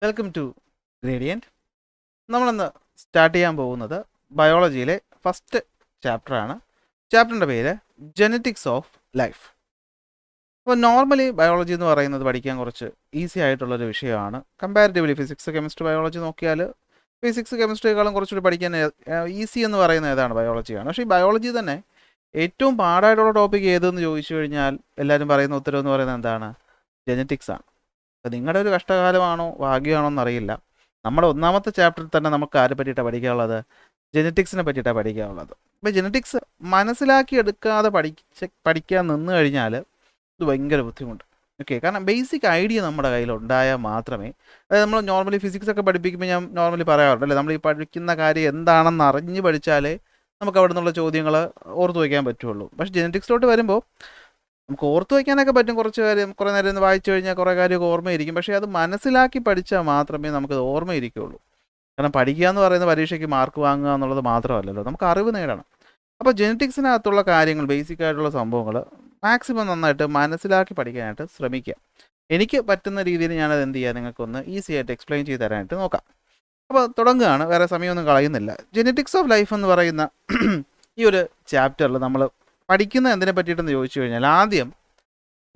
Welcome to gradient. നമ്മളിന്ന് start ചെയ്യാൻ പോകുന്നത് ബയോളജിയിലെ ഫസ്റ്റ് ചാപ്റ്ററാണ്. ചാപ്റ്ററിൻ്റെ പേര് ജെനറ്റിക്സ് ഓഫ് ലൈഫ്. അപ്പോൾ നോർമലി ബയോളജി എന്ന് പറയുന്നത് പഠിക്കാൻ കുറച്ച് ഈസി ആയിട്ടുള്ളൊരു വിഷയമാണ്. കമ്പാരിറ്റീവ്ലി ഫിസിക്സ്, കെമിസ്ട്രി, ബയോളജി നോക്കിയാൽ ഫിസിക്സ്, കെമിസ്ട്രിയേക്കാളും കുറച്ചുകൂടി പഠിക്കാൻ ഈസി എന്ന് പറയുന്ന ഏതാണ് ബയോളജിയാണ്. പക്ഷേ ഈ ബയോളജി തന്നെ ഏറ്റവും പാടായിട്ടുള്ള ടോപ്പിക് ഏതെന്ന് ചോദിച്ചു കഴിഞ്ഞാൽ എല്ലാവരും പറയുന്ന ഉത്തരം എന്ന് പറയുന്നത് എന്താണ്? ജെനറ്റിക്സ് ആണ്. അപ്പോൾ നിങ്ങളുടെ ഒരു കഷ്ടകാലമാണോ ഭാഗ്യമാണോ എന്നറിയില്ല. നമ്മുടെ ഒന്നാമത്തെ ചാപ്റ്ററിൽ തന്നെ നമുക്ക് ആരെ പറ്റിയിട്ടാണ് പഠിക്കാനുള്ളത്? ജെനറ്റിക്സിനെ പറ്റിയിട്ടാണ് പഠിക്കാനുള്ളത്. അപ്പോൾ ജെനറ്റിക്സ് മനസ്സിലാക്കി എടുക്കാതെ പഠിക്കാൻ നിന്ന് കഴിഞ്ഞാൽ ഇത് ഭയങ്കര ബുദ്ധിമുട്ട്. ഓക്കെ, കാരണം ബേസിക് ഐഡിയ നമ്മുടെ കയ്യിൽ ഉണ്ടായാൽ മാത്രമേ, അതായത് നമ്മൾ നോർമലി ഫിസിക്സ് ഒക്കെ പഠിപ്പിക്കുമ്പോൾ ഞാൻ നോർമലി പറയാറുണ്ട് അല്ലേ, നമ്മൾ ഈ പഠിക്കുന്ന കാര്യം എന്താണെന്ന് അറിഞ്ഞ് പഠിച്ചാലേ നമുക്ക് അവിടെ നിന്നുള്ള ചോദ്യങ്ങൾ ഓർത്ത് വയ്ക്കാൻ പറ്റുള്ളൂ. പക്ഷേ ജെനറ്റിക്സിലോട്ട് വരുമ്പോൾ നമുക്ക് ഓർത്ത് വയ്ക്കാനൊക്കെ പറ്റും. കുറച്ച് കാര്യം കുറേ നേരം ഒന്ന് വായിച്ചു കഴിഞ്ഞാൽ കുറേ കാര്യമൊക്കെ ഓർമ്മയിരിക്കും. പക്ഷേ അത് മനസ്സിലാക്കി പഠിച്ചാൽ മാത്രമേ നമുക്കത് ഓർമ്മയിരിക്കുകയുള്ളൂ. കാരണം പഠിക്കുക എന്ന് പറയുന്ന പരീക്ഷയ്ക്ക് മാർക്ക് വാങ്ങുക എന്നുള്ളത് മാത്രമല്ലല്ലോ, നമുക്ക് അറിവ് നേടണം. അപ്പോൾ ജെനറ്റിക്സിനകത്തുള്ള കാര്യങ്ങൾ, ബേസിക് ആയിട്ടുള്ള സംഭവങ്ങൾ മാക്സിമം നന്നായിട്ട് മനസ്സിലാക്കി പഠിക്കാനായിട്ട് ശ്രമിക്കുക. എനിക്ക് പറ്റുന്ന രീതിയിൽ ഞാനത് എന്ത് ചെയ്യുക, നിങ്ങൾക്കൊന്ന് ഈസി ആയിട്ട് എക്സ്പ്ലെയിൻ ചെയ്ത് തരാനായിട്ട് നോക്കാം. അപ്പോൾ തുടങ്ങുകയാണ്, വേറെ സമയമൊന്നും കളയുന്നില്ല. ജെനറ്റിക്സ് ഓഫ് ലൈഫ് എന്ന് പറയുന്ന ഈ ഒരു ചാപ്റ്ററിൽ നമ്മൾ പഠിക്കുന്ന എന്തിനെ പറ്റിയിട്ടെന്ന് ചോദിച്ചു കഴിഞ്ഞാൽ, ആദ്യം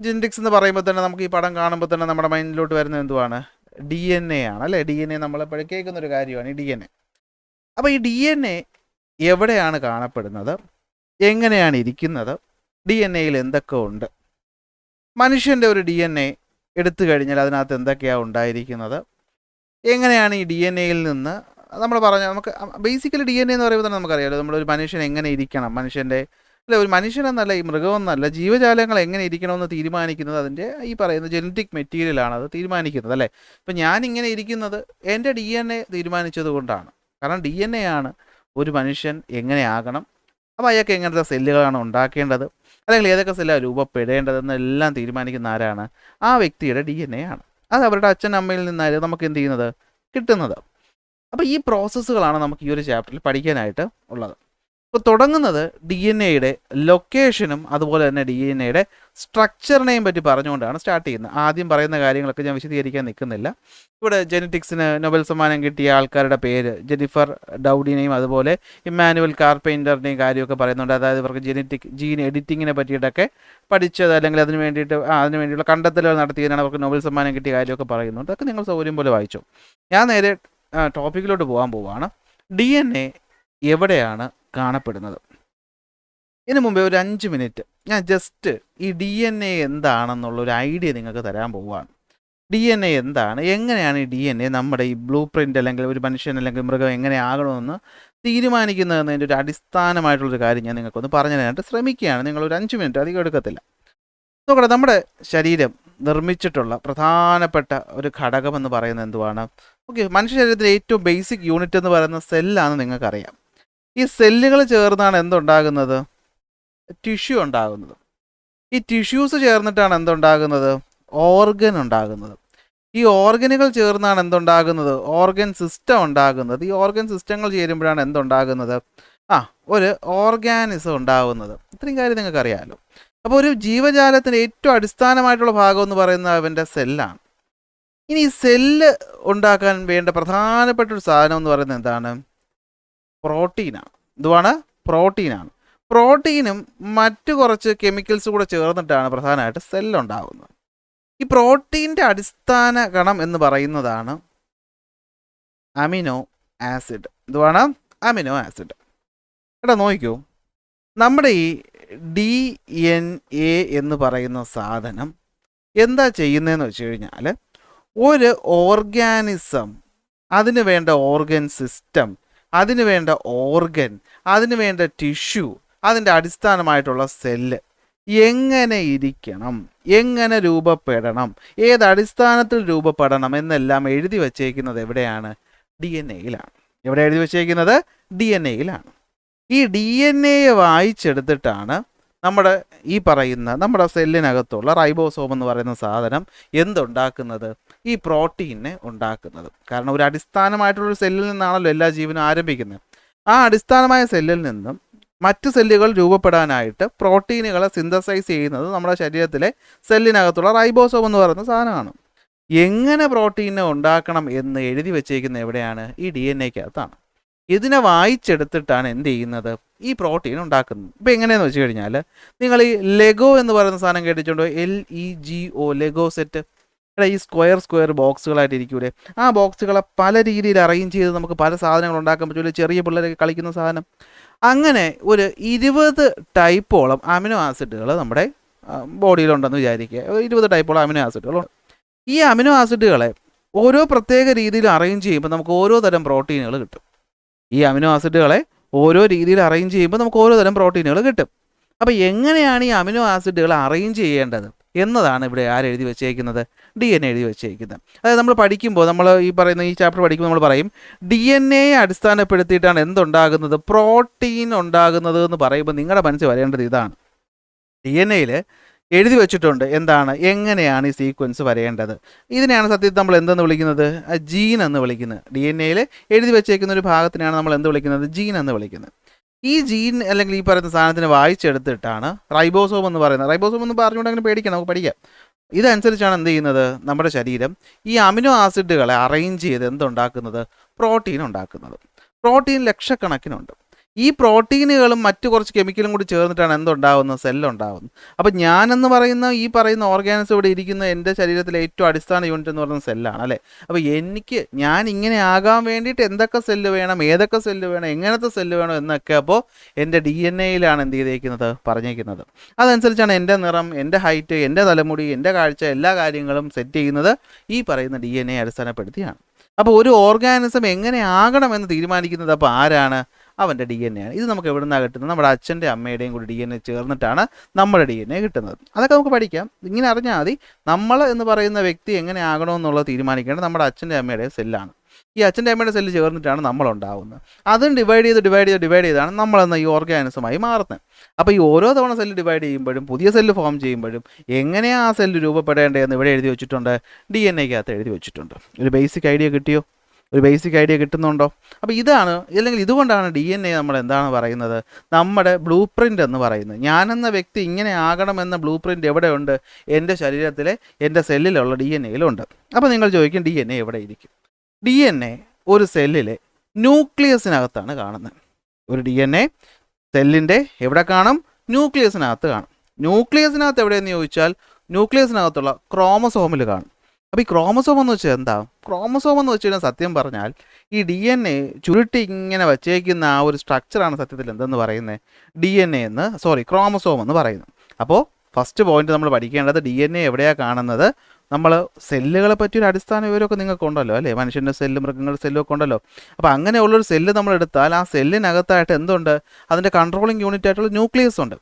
ജെനറ്റിക്സ് എന്ന് പറയുമ്പോൾ തന്നെ നമുക്ക് ഈ പടം കാണുമ്പോൾ തന്നെ നമ്മുടെ മൈൻഡിലോട്ട് വരുന്നത് എന്തുവാണ്? DNA ആണ് അല്ലേ. DNA നമ്മൾ കേൾക്കുന്നൊരു കാര്യമാണ് ഈ DNA. അപ്പോൾ ഈ DNA എവിടെയാണ് കാണപ്പെടുന്നത്, എങ്ങനെയാണ് ഇരിക്കുന്നത്, DNA എന്തൊക്കെ ഉണ്ട്, മനുഷ്യൻ്റെ ഒരു DNA എടുത്തു കഴിഞ്ഞാൽ അതിനകത്ത് എന്തൊക്കെയാണ് ഉണ്ടായിരിക്കുന്നത്, എങ്ങനെയാണ് ഈ DNA നിന്ന് നമ്മൾ പറഞ്ഞ നമുക്ക് ബേസിക്കലി DNA എന്ന് പറയുമ്പോൾ തന്നെ നമുക്കറിയാമല്ലോ, നമ്മളൊരു മനുഷ്യൻ എങ്ങനെ ഇരിക്കണം, മനുഷ്യൻ്റെ അല്ല ഒരു മനുഷ്യനെന്നല്ല, ഈ മൃഗമെന്നല്ല, ജീവജാലങ്ങൾ എങ്ങനെ ഇരിക്കണമെന്ന് തീരുമാനിക്കുന്നത് അതിൻ്റെ ഈ പറയുന്ന ജെനറ്റിക് മെറ്റീരിയലാണ് അത് തീരുമാനിക്കുന്നത് അല്ലേ. ഇപ്പം ഞാനിങ്ങനെ ഇരിക്കുന്നത് എൻ്റെ DNA തീരുമാനിച്ചത് കൊണ്ടാണ്. കാരണം DNA ആണ് ഒരു മനുഷ്യൻ എങ്ങനെയാകണം, അപ്പോൾ അയാൾക്ക് എങ്ങനത്തെ സെല്ലുകളാണ് ഉണ്ടാക്കേണ്ടത്, അല്ലെങ്കിൽ ഏതൊക്കെ സെല്ലാണ് രൂപപ്പെടേണ്ടതെന്നെല്ലാം തീരുമാനിക്കുന്ന ആരാണ്? ആ വ്യക്തിയുടെ DNA ആണ്. അത് അവരുടെ അച്ഛൻ അമ്മയിൽ നിന്നായിരുന്നു നമുക്ക് എന്ത് ചെയ്യുന്നത്, കിട്ടുന്നത്. അപ്പോൾ ഈ പ്രോസസ്സുകളാണ് നമുക്ക് ഈ ഒരു ചാപ്റ്ററിൽ പഠിക്കാനായിട്ട് ഉള്ളത്. ഇപ്പോൾ തുടങ്ങുന്നത് DNA ലൊക്കേഷനും അതുപോലെ തന്നെ DNA സ്ട്രക്ചറിനെയും പറ്റി പറഞ്ഞുകൊണ്ടാണ് സ്റ്റാർട്ട് ചെയ്യുന്നത്. ആദ്യം പറയുന്ന കാര്യങ്ങളൊക്കെ ഞാൻ വിശദീകരിക്കാൻ നിൽക്കുന്നില്ല. ഇവിടെ ജെനറ്റിക്സിന് നൊബൽ സമ്മാനം കിട്ടിയ ആൾക്കാരുടെ പേര്, ജെനിഫർ ഡൗഡിനെയും അതുപോലെ ഇമ്മാനുവൽ കാർപെൻറ്ററിനെയും കാര്യമൊക്കെ പറയുന്നുണ്ട്. അതായത് ഇവർക്ക് ജീൻ എഡിറ്റിങ്ങിനെ പറ്റിയിട്ടൊക്കെ പഠിച്ചത്, അല്ലെങ്കിൽ അതിന് വേണ്ടിയുള്ള കണ്ടെത്തലുകൾ നടത്തിയതിനാണ് അവർക്ക് നൊബൽ സമ്മാനം കിട്ടിയ കാര്യമൊക്കെ പറയുന്നുണ്ട്. അതൊക്കെ നിങ്ങൾ സൗകര്യം പോലെ വായിച്ചു. ഞാൻ നേരെ ടോപ്പിക്കിലോട്ട് പോകാൻ പോവുകയാണ്. DNA എവിടെയാണ് കാണപ്പെടുന്നത്? ഇതിനു മുമ്പേ ഒരു 5 മിനിറ്റ് ഞാൻ ജസ്റ്റ് ഈ DNA എന്താണെന്നുള്ളൊരു ഐഡിയ നിങ്ങൾക്ക് തരാൻ പോവുകയാണ്. DNA എന്താണ്, എങ്ങനെയാണ് ഈ DNA നമ്മുടെ ഈ ബ്ലൂ പ്രിൻ്റ് അല്ലെങ്കിൽ ഒരു മനുഷ്യൻ അല്ലെങ്കിൽ മൃഗം എങ്ങനെയാകണമെന്ന് തീരുമാനിക്കുന്നതെന്നതിൻ്റെ ഒരു അടിസ്ഥാനമായിട്ടുള്ളൊരു കാര്യം ഞാൻ നിങ്ങൾക്കൊന്ന് പറഞ്ഞു തരാനായിട്ട് ശ്രമിക്കുകയാണ്. നിങ്ങളൊരു 5 മിനിറ്റ് അധികം എടുക്കത്തില്ല. നോക്കട്ടെ, നമ്മുടെ ശരീരം നിർമ്മിച്ചിട്ടുള്ള പ്രധാനപ്പെട്ട ഒരു ഘടകം എന്ന് പറയുന്നത് എന്തുവാണ്? ഓക്കെ, മനുഷ്യ ശരീരത്തിലെ ഏറ്റവും ബേസിക് യൂണിറ്റ് എന്ന് പറയുന്ന സെല്ലാണെന്ന് നിങ്ങൾക്കറിയാം. ഈ സെല്ലുകൾ ചേർന്നാണ് എന്തുണ്ടാകുന്നത്? ടിഷ്യൂ ഉണ്ടാകുന്നത്. ഈ ടിഷ്യൂസ് ചേർന്നിട്ടാണ് എന്തുണ്ടാകുന്നത്? ഓർഗൻ ഉണ്ടാകുന്നത്. ഈ ഓർഗനുകൾ ചേർന്നാണ് എന്തുണ്ടാകുന്നത്? ഓർഗൻ സിസ്റ്റം ഉണ്ടാകുന്നത്. ഈ ഓർഗൻ സിസ്റ്റങ്ങൾ ചേരുമ്പോഴാണ് എന്തുണ്ടാകുന്നത്? ഒരു ഓർഗാനിസം ഉണ്ടാകുന്നത്. ഇത്രയും കാര്യം നിങ്ങൾക്ക് അറിയാമല്ലോ. അപ്പോൾ ഒരു ജീവജാലത്തിൻ്റെ ഏറ്റവും അടിസ്ഥാനമായിട്ടുള്ള ഭാഗം എന്ന് പറയുന്നത് അവൻ്റെ സെല്ലാണ്. ഇനി ഈ സെല്ല് ഉണ്ടാക്കാൻ വേണ്ട പ്രധാനപ്പെട്ട ഒരു സാധനം എന്ന് പറയുന്നത് എന്താണ്? പ്രോട്ടീനാണ്. എന്തുവാണ്? പ്രോട്ടീനാണ്. പ്രോട്ടീനും മറ്റു കുറച്ച് കെമിക്കൽസ് കൂടെ ചേർന്നിട്ടാണ് പ്രധാനമായിട്ട് സെല്ലുണ്ടാകുന്നത്. ഈ പ്രോട്ടീൻ്റെ അടിസ്ഥാന കണം എന്ന് പറയുന്നതാണ് അമിനോ ആസിഡ്. എന്തുവാണ്? Amino acid. എടാ നോക്കൂ, നമ്മുടെ ഈ DNA എന്ന് പറയുന്ന സാധനം എന്താ ചെയ്യുന്നതെന്ന് വെച്ച് കഴിഞ്ഞാൽ, ഒരു ഓർഗാനിസം, അതിന് വേണ്ട ഓർഗൻ സിസ്റ്റം, അതിന് വേണ്ട ഓർഗൻ, അതിന് വേണ്ട ടിഷ്യൂ, അതിൻ്റെ അടിസ്ഥാനമായിട്ടുള്ള സെല്ല് എങ്ങനെ ഇരിക്കണം, എങ്ങനെ രൂപപ്പെടണം, ഏതടിസ്ഥാനത്തിൽ രൂപപ്പെടണം എന്നെല്ലാം എഴുതി വച്ചേക്കുന്നത് എവിടെയാണ്? DNA-യിലാണ്. എവിടെ എഴുതി വച്ചേക്കുന്നത്? DNA-യിലാണ്. ഈ DNA വായിച്ചെടുത്തിട്ടാണ് നമ്മുടെ ഈ പറയുന്ന നമ്മുടെ സെല്ലിനകത്തുള്ള റൈബോസോം എന്ന് പറയുന്ന സാധനം എന്തുണ്ടാക്കുന്നത്? ഈ പ്രോട്ടീനെ ഉണ്ടാക്കുന്നത്. കാരണം ഒരു അടിസ്ഥാനമായിട്ടുള്ളൊരു സെല്ലിൽ നിന്നാണല്ലോ എല്ലാ ജീവനും ആരംഭിക്കുന്നത്. ആ അടിസ്ഥാനമായ സെല്ലിൽ നിന്നും മറ്റ് സെല്ലുകൾ രൂപപ്പെടാനായിട്ട് പ്രോട്ടീനുകളെ സിന്തസൈസ് ചെയ്യുന്നത് നമ്മുടെ ശരീരത്തിലെ സെല്ലിനകത്തുള്ള റൈബോസോം എന്ന് പറയുന്ന സാധനമാണ്. എങ്ങനെ പ്രോട്ടീനെ ഉണ്ടാക്കണം എന്ന് എഴുതി വെച്ചേക്കുന്ന എവിടെയാണ്? ഈ DNA-ക്കകത്താണ്. ഇതിനെ വായിച്ചെടുത്തിട്ടാണ് എന്ത് ചെയ്യുന്നത്? ഈ പ്രോട്ടീൻ ഉണ്ടാക്കുന്നത്. ഇപ്പോൾ എങ്ങനെയാണെന്ന് വെച്ച് കഴിഞ്ഞാൽ, നിങ്ങൾ ഈ ലെഗോ എന്ന് പറയുന്ന സാധനം കേട്ടിട്ടുണ്ടോ? LEGO, ലെഗോ set. എടാ, ഈ സ്ക്വയർ ബോക്സുകളായിട്ട് ഇരിക്കൂലേ? ആ ബോക്സുകളെ പല രീതിയിൽ അറേഞ്ച് ചെയ്ത് നമുക്ക് പല സാധനങ്ങൾ ഉണ്ടാക്കാൻ പറ്റൂലേ? ചെറിയ പിള്ളേരൊക്കെ കളിക്കുന്ന സാധനം. അങ്ങനെ ഒരു 20 ടൈപ്പോളം അമിനോ ആസിഡുകൾ നമ്മുടെ ബോഡിയിലുണ്ടെന്ന് വിചാരിക്കുക. 20 ടൈപ്പോളം അമിനോ ആസിഡുകളുണ്ട്. ഈ അമിനോ ആസിഡുകളെ ഓരോ പ്രത്യേക രീതിയിൽ അറേഞ്ച് ചെയ്യുമ്പോൾ നമുക്ക് ഓരോ തരം പ്രോട്ടീനുകൾ കിട്ടും. ഈ അമിനോ ആസിഡുകളെ ഓരോ രീതിയിൽ അറേഞ്ച് ചെയ്യുമ്പോൾ നമുക്ക് ഓരോ തരം പ്രോട്ടീനുകൾ കിട്ടും. അപ്പോൾ എങ്ങനെയാണ് ഈ അമിനോ ആസിഡുകൾ അറേഞ്ച് ചെയ്യേണ്ടത് എന്നതാണ് ഇവിടെ ആരെഴുതി വെച്ചേക്കുന്നത്? DNA എഴുതി വെച്ചേക്കുന്നത്. അതായത് നമ്മൾ പഠിക്കുമ്പോൾ, നമ്മൾ ഈ പറയുന്ന ഈ ചാപ്റ്റർ പഠിക്കുമ്പോൾ നമ്മൾ പറയും DNA അടിസ്ഥാനപ്പെടുത്തിയിട്ടാണ് എന്തുണ്ടാകുന്നത്? പ്രോട്ടീൻ ഉണ്ടാകുന്നത് എന്ന് പറയുമ്പോൾ നിങ്ങളുടെ മനസ്സിൽ വരേണ്ടത് ഇതാണ്. DNA-യിൽ എഴുതി വെച്ചിട്ടുണ്ട് എന്താണ്, എങ്ങനെയാണ് ഈ സീക്വൻസ് വരേണ്ടത്. ഇതിനെയാണ് സത്യത്തിൽ നമ്മൾ എന്തെന്ന് വിളിക്കുന്നത്? ജീൻ എന്ന് വിളിക്കുന്നത്. DNA-യിൽ എഴുതി വെച്ചേക്കുന്ന ഒരു ഭാഗത്തിനാണ് നമ്മൾ എന്ത് വിളിക്കുന്നത്? ജീൻ എന്ന് വിളിക്കുന്നത്. ഈ ജീൻ അല്ലെങ്കിൽ ഈ പറയുന്ന സാധനത്തിനെ വായിച്ചെടുത്തിട്ടാണ് റൈബോസോം എന്ന് പറയുന്നത്. റൈബോസോം എന്ന് പറഞ്ഞുകൊണ്ട് അങ്ങനെ പേടിക്കണം, നമുക്ക് പഠിക്കാം. ഇതനുസരിച്ചാണ് എന്ത് ചെയ്യുന്നത്? നമ്മുടെ ശരീരം ഈ അമിനോ ആസിഡുകളെ അറേഞ്ച് ചെയ്ത് എന്തുണ്ടാക്കുന്നത്? പ്രോട്ടീൻ ഉണ്ടാക്കുന്നത്. പ്രോട്ടീൻ ലക്ഷക്കണക്കിനുണ്ട്. ഈ പ്രോട്ടീനുകളും മറ്റു കുറച്ച് കെമിക്കലും കൂടി ചേർന്നിട്ടാണ് എന്തുണ്ടാകുന്നത്? സെല്ലുണ്ടാകുന്നത്. അപ്പം ഞാനെന്ന് പറയുന്ന ഈ പറയുന്ന ഓർഗാനിസം ഇവിടെ ഇരിക്കുന്ന എൻ്റെ ശരീരത്തിലെ ഏറ്റവും അടിസ്ഥാന യൂണിറ്റ് എന്ന് പറയുന്ന സെല്ലാണ്, അല്ലേ? അപ്പോൾ ഞാൻ ഇങ്ങനെ ആകാൻ വേണ്ടിയിട്ട് എന്തൊക്കെ സെല്ല് വേണം, ഏതൊക്കെ സെല്ല് വേണം, എങ്ങനത്തെ സെല്ല് വേണം എന്നൊക്കെ അപ്പോൾ എൻ്റെ DNA-യിലാണ് എന്ത് ചെയ്തേക്കുന്നത്? പറഞ്ഞേക്കുന്നത്. അതനുസരിച്ചാണ് എൻ്റെ നിറം, എൻ്റെ ഹൈറ്റ്, എൻ്റെ തലമുടി, എൻ്റെ കാഴ്ച, എല്ലാ കാര്യങ്ങളും സെറ്റ് ചെയ്യുന്നത് ഈ പറയുന്ന DNA അടിസ്ഥാനപ്പെടുത്തിയാണ്. അപ്പോൾ ഒരു ഓർഗാനിസം എങ്ങനെ ആകണമെന്ന് തീരുമാനിക്കുന്നത് അപ്പോൾ ആരാണ്? അവൻ്റെ DNA ആണ്. ഇത് നമുക്ക് എവിടെ നിന്നാണ് കിട്ടുന്നത്? നമ്മുടെ അച്ഛൻ്റെ അമ്മയുടെയും കൂടി DNA ചേർന്നിട്ടാണ് നമ്മുടെ DNA കിട്ടുന്നത്. അതൊക്കെ നമുക്ക് പഠിക്കാം. ഇങ്ങനെ അറിഞ്ഞാൽ മതി, നമ്മൾ എന്ന് പറയുന്ന വ്യക്തി എങ്ങനെ ആകണമെന്നുള്ളത് തീരുമാനിക്കേണ്ടത് നമ്മുടെ അച്ഛൻ്റെ അമ്മയുടെ സെല്ലാണ്. ഈ അച്ഛൻ്റെ അമ്മയുടെ സെല്ല് ചേർന്നിട്ടാണ് നമ്മളുണ്ടാകുന്നത്. അതും ഡിവൈഡ് ചെയ്താണ് നമ്മളെന്ന ഈ ഓർഗാനിസമായി മാറുന്നത്. അപ്പോൾ ഈ ഓരോ തവണ സെല്ല് ഡിവൈഡ് ചെയ്യുമ്പോഴും പുതിയ സെല്ല് ഫോം ചെയ്യുമ്പോഴും എങ്ങനെയാണ് ആ സെല്ല് രൂപപ്പെടേണ്ടതെന്ന് ഇവിടെ എഴുതി വെച്ചിട്ടുണ്ട്? DNA-ക്കകത്ത് എഴുതി വെച്ചിട്ടുണ്ട്. ഒരു ബേസിക് ഐഡിയ കിട്ടിയോ? ഒരു ബേസിക് ഐഡിയ കിട്ടുന്നുണ്ടോ? അപ്പോൾ ഇതാണ്, അല്ലെങ്കിൽ ഇതുകൊണ്ടാണ് DNA നമ്മൾ എന്താണ് പറയുന്നത്? നമ്മുടെ ബ്ലൂ പ്രിൻ്റ് എന്ന് പറയുന്നത്. ഞാനെന്ന വ്യക്തി ഇങ്ങനെ ആകണമെന്ന ബ്ലൂ പ്രിൻ്റ് എവിടെയുണ്ട്? എൻ്റെ ശരീരത്തിലെ എൻ്റെ സെല്ലിലുള്ള DNA-യിലുണ്ട്. അപ്പോൾ നിങ്ങൾ ചോദിക്കും DNA എവിടെ ഇരിക്കും? DNA ഒരു സെല്ലിലെ ന്യൂക്ലിയസിനകത്താണ് കാണുന്നത്. ഒരു DNA സെല്ലിൻ്റെ എവിടെ കാണും? ന്യൂക്ലിയസിനകത്ത് കാണും. ന്യൂക്ലിയസിനകത്ത് എവിടെയെന്ന് ചോദിച്ചാൽ ന്യൂക്ലിയസിനകത്തുള്ള ക്രോമസോമിൽ കാണും. അപ്പോൾ ഈ ക്രോമസോം എന്ന് വെച്ചാൽ എന്താ? ക്രോമസോം എന്ന് വെച്ച് കഴിഞ്ഞാൽ സത്യം പറഞ്ഞാൽ ഈ DNA ചുരുട്ടി ഇങ്ങനെ വച്ചേക്കുന്ന ആ ഒരു സ്ട്രക്ചറാണ് സത്യത്തിൽ എന്തെന്ന് പറയുന്നത്? ക്രോമസോം എന്ന് പറയുന്നത്. അപ്പോൾ ഫസ്റ്റ് പോയിന്റ് നമ്മൾ പഠിക്കേണ്ടത് DNA എവിടെയാണ് കാണുന്നത്? നമ്മൾ സെല്ലുകളെ പറ്റിയൊരു അടിസ്ഥാന വിവരമൊക്കെ നിങ്ങൾക്ക് ഉണ്ടല്ലോ, അല്ലേ? മനുഷ്യൻ്റെ സെല്ല്, മൃഗങ്ങളുടെ സെല്ലൊക്കെ ഉണ്ടല്ലോ. അപ്പോൾ അങ്ങനെയുള്ളൊരു സെല്ല് നമ്മൾ എടുത്താൽ ആ സെല്ലിനകത്തായിട്ട് എന്തുണ്ട്? അതിൻ്റെ കൺട്രോളിങ് യൂണിറ്റ് ആയിട്ടുള്ള ന്യൂക്ലിയസ് ഉണ്ട്.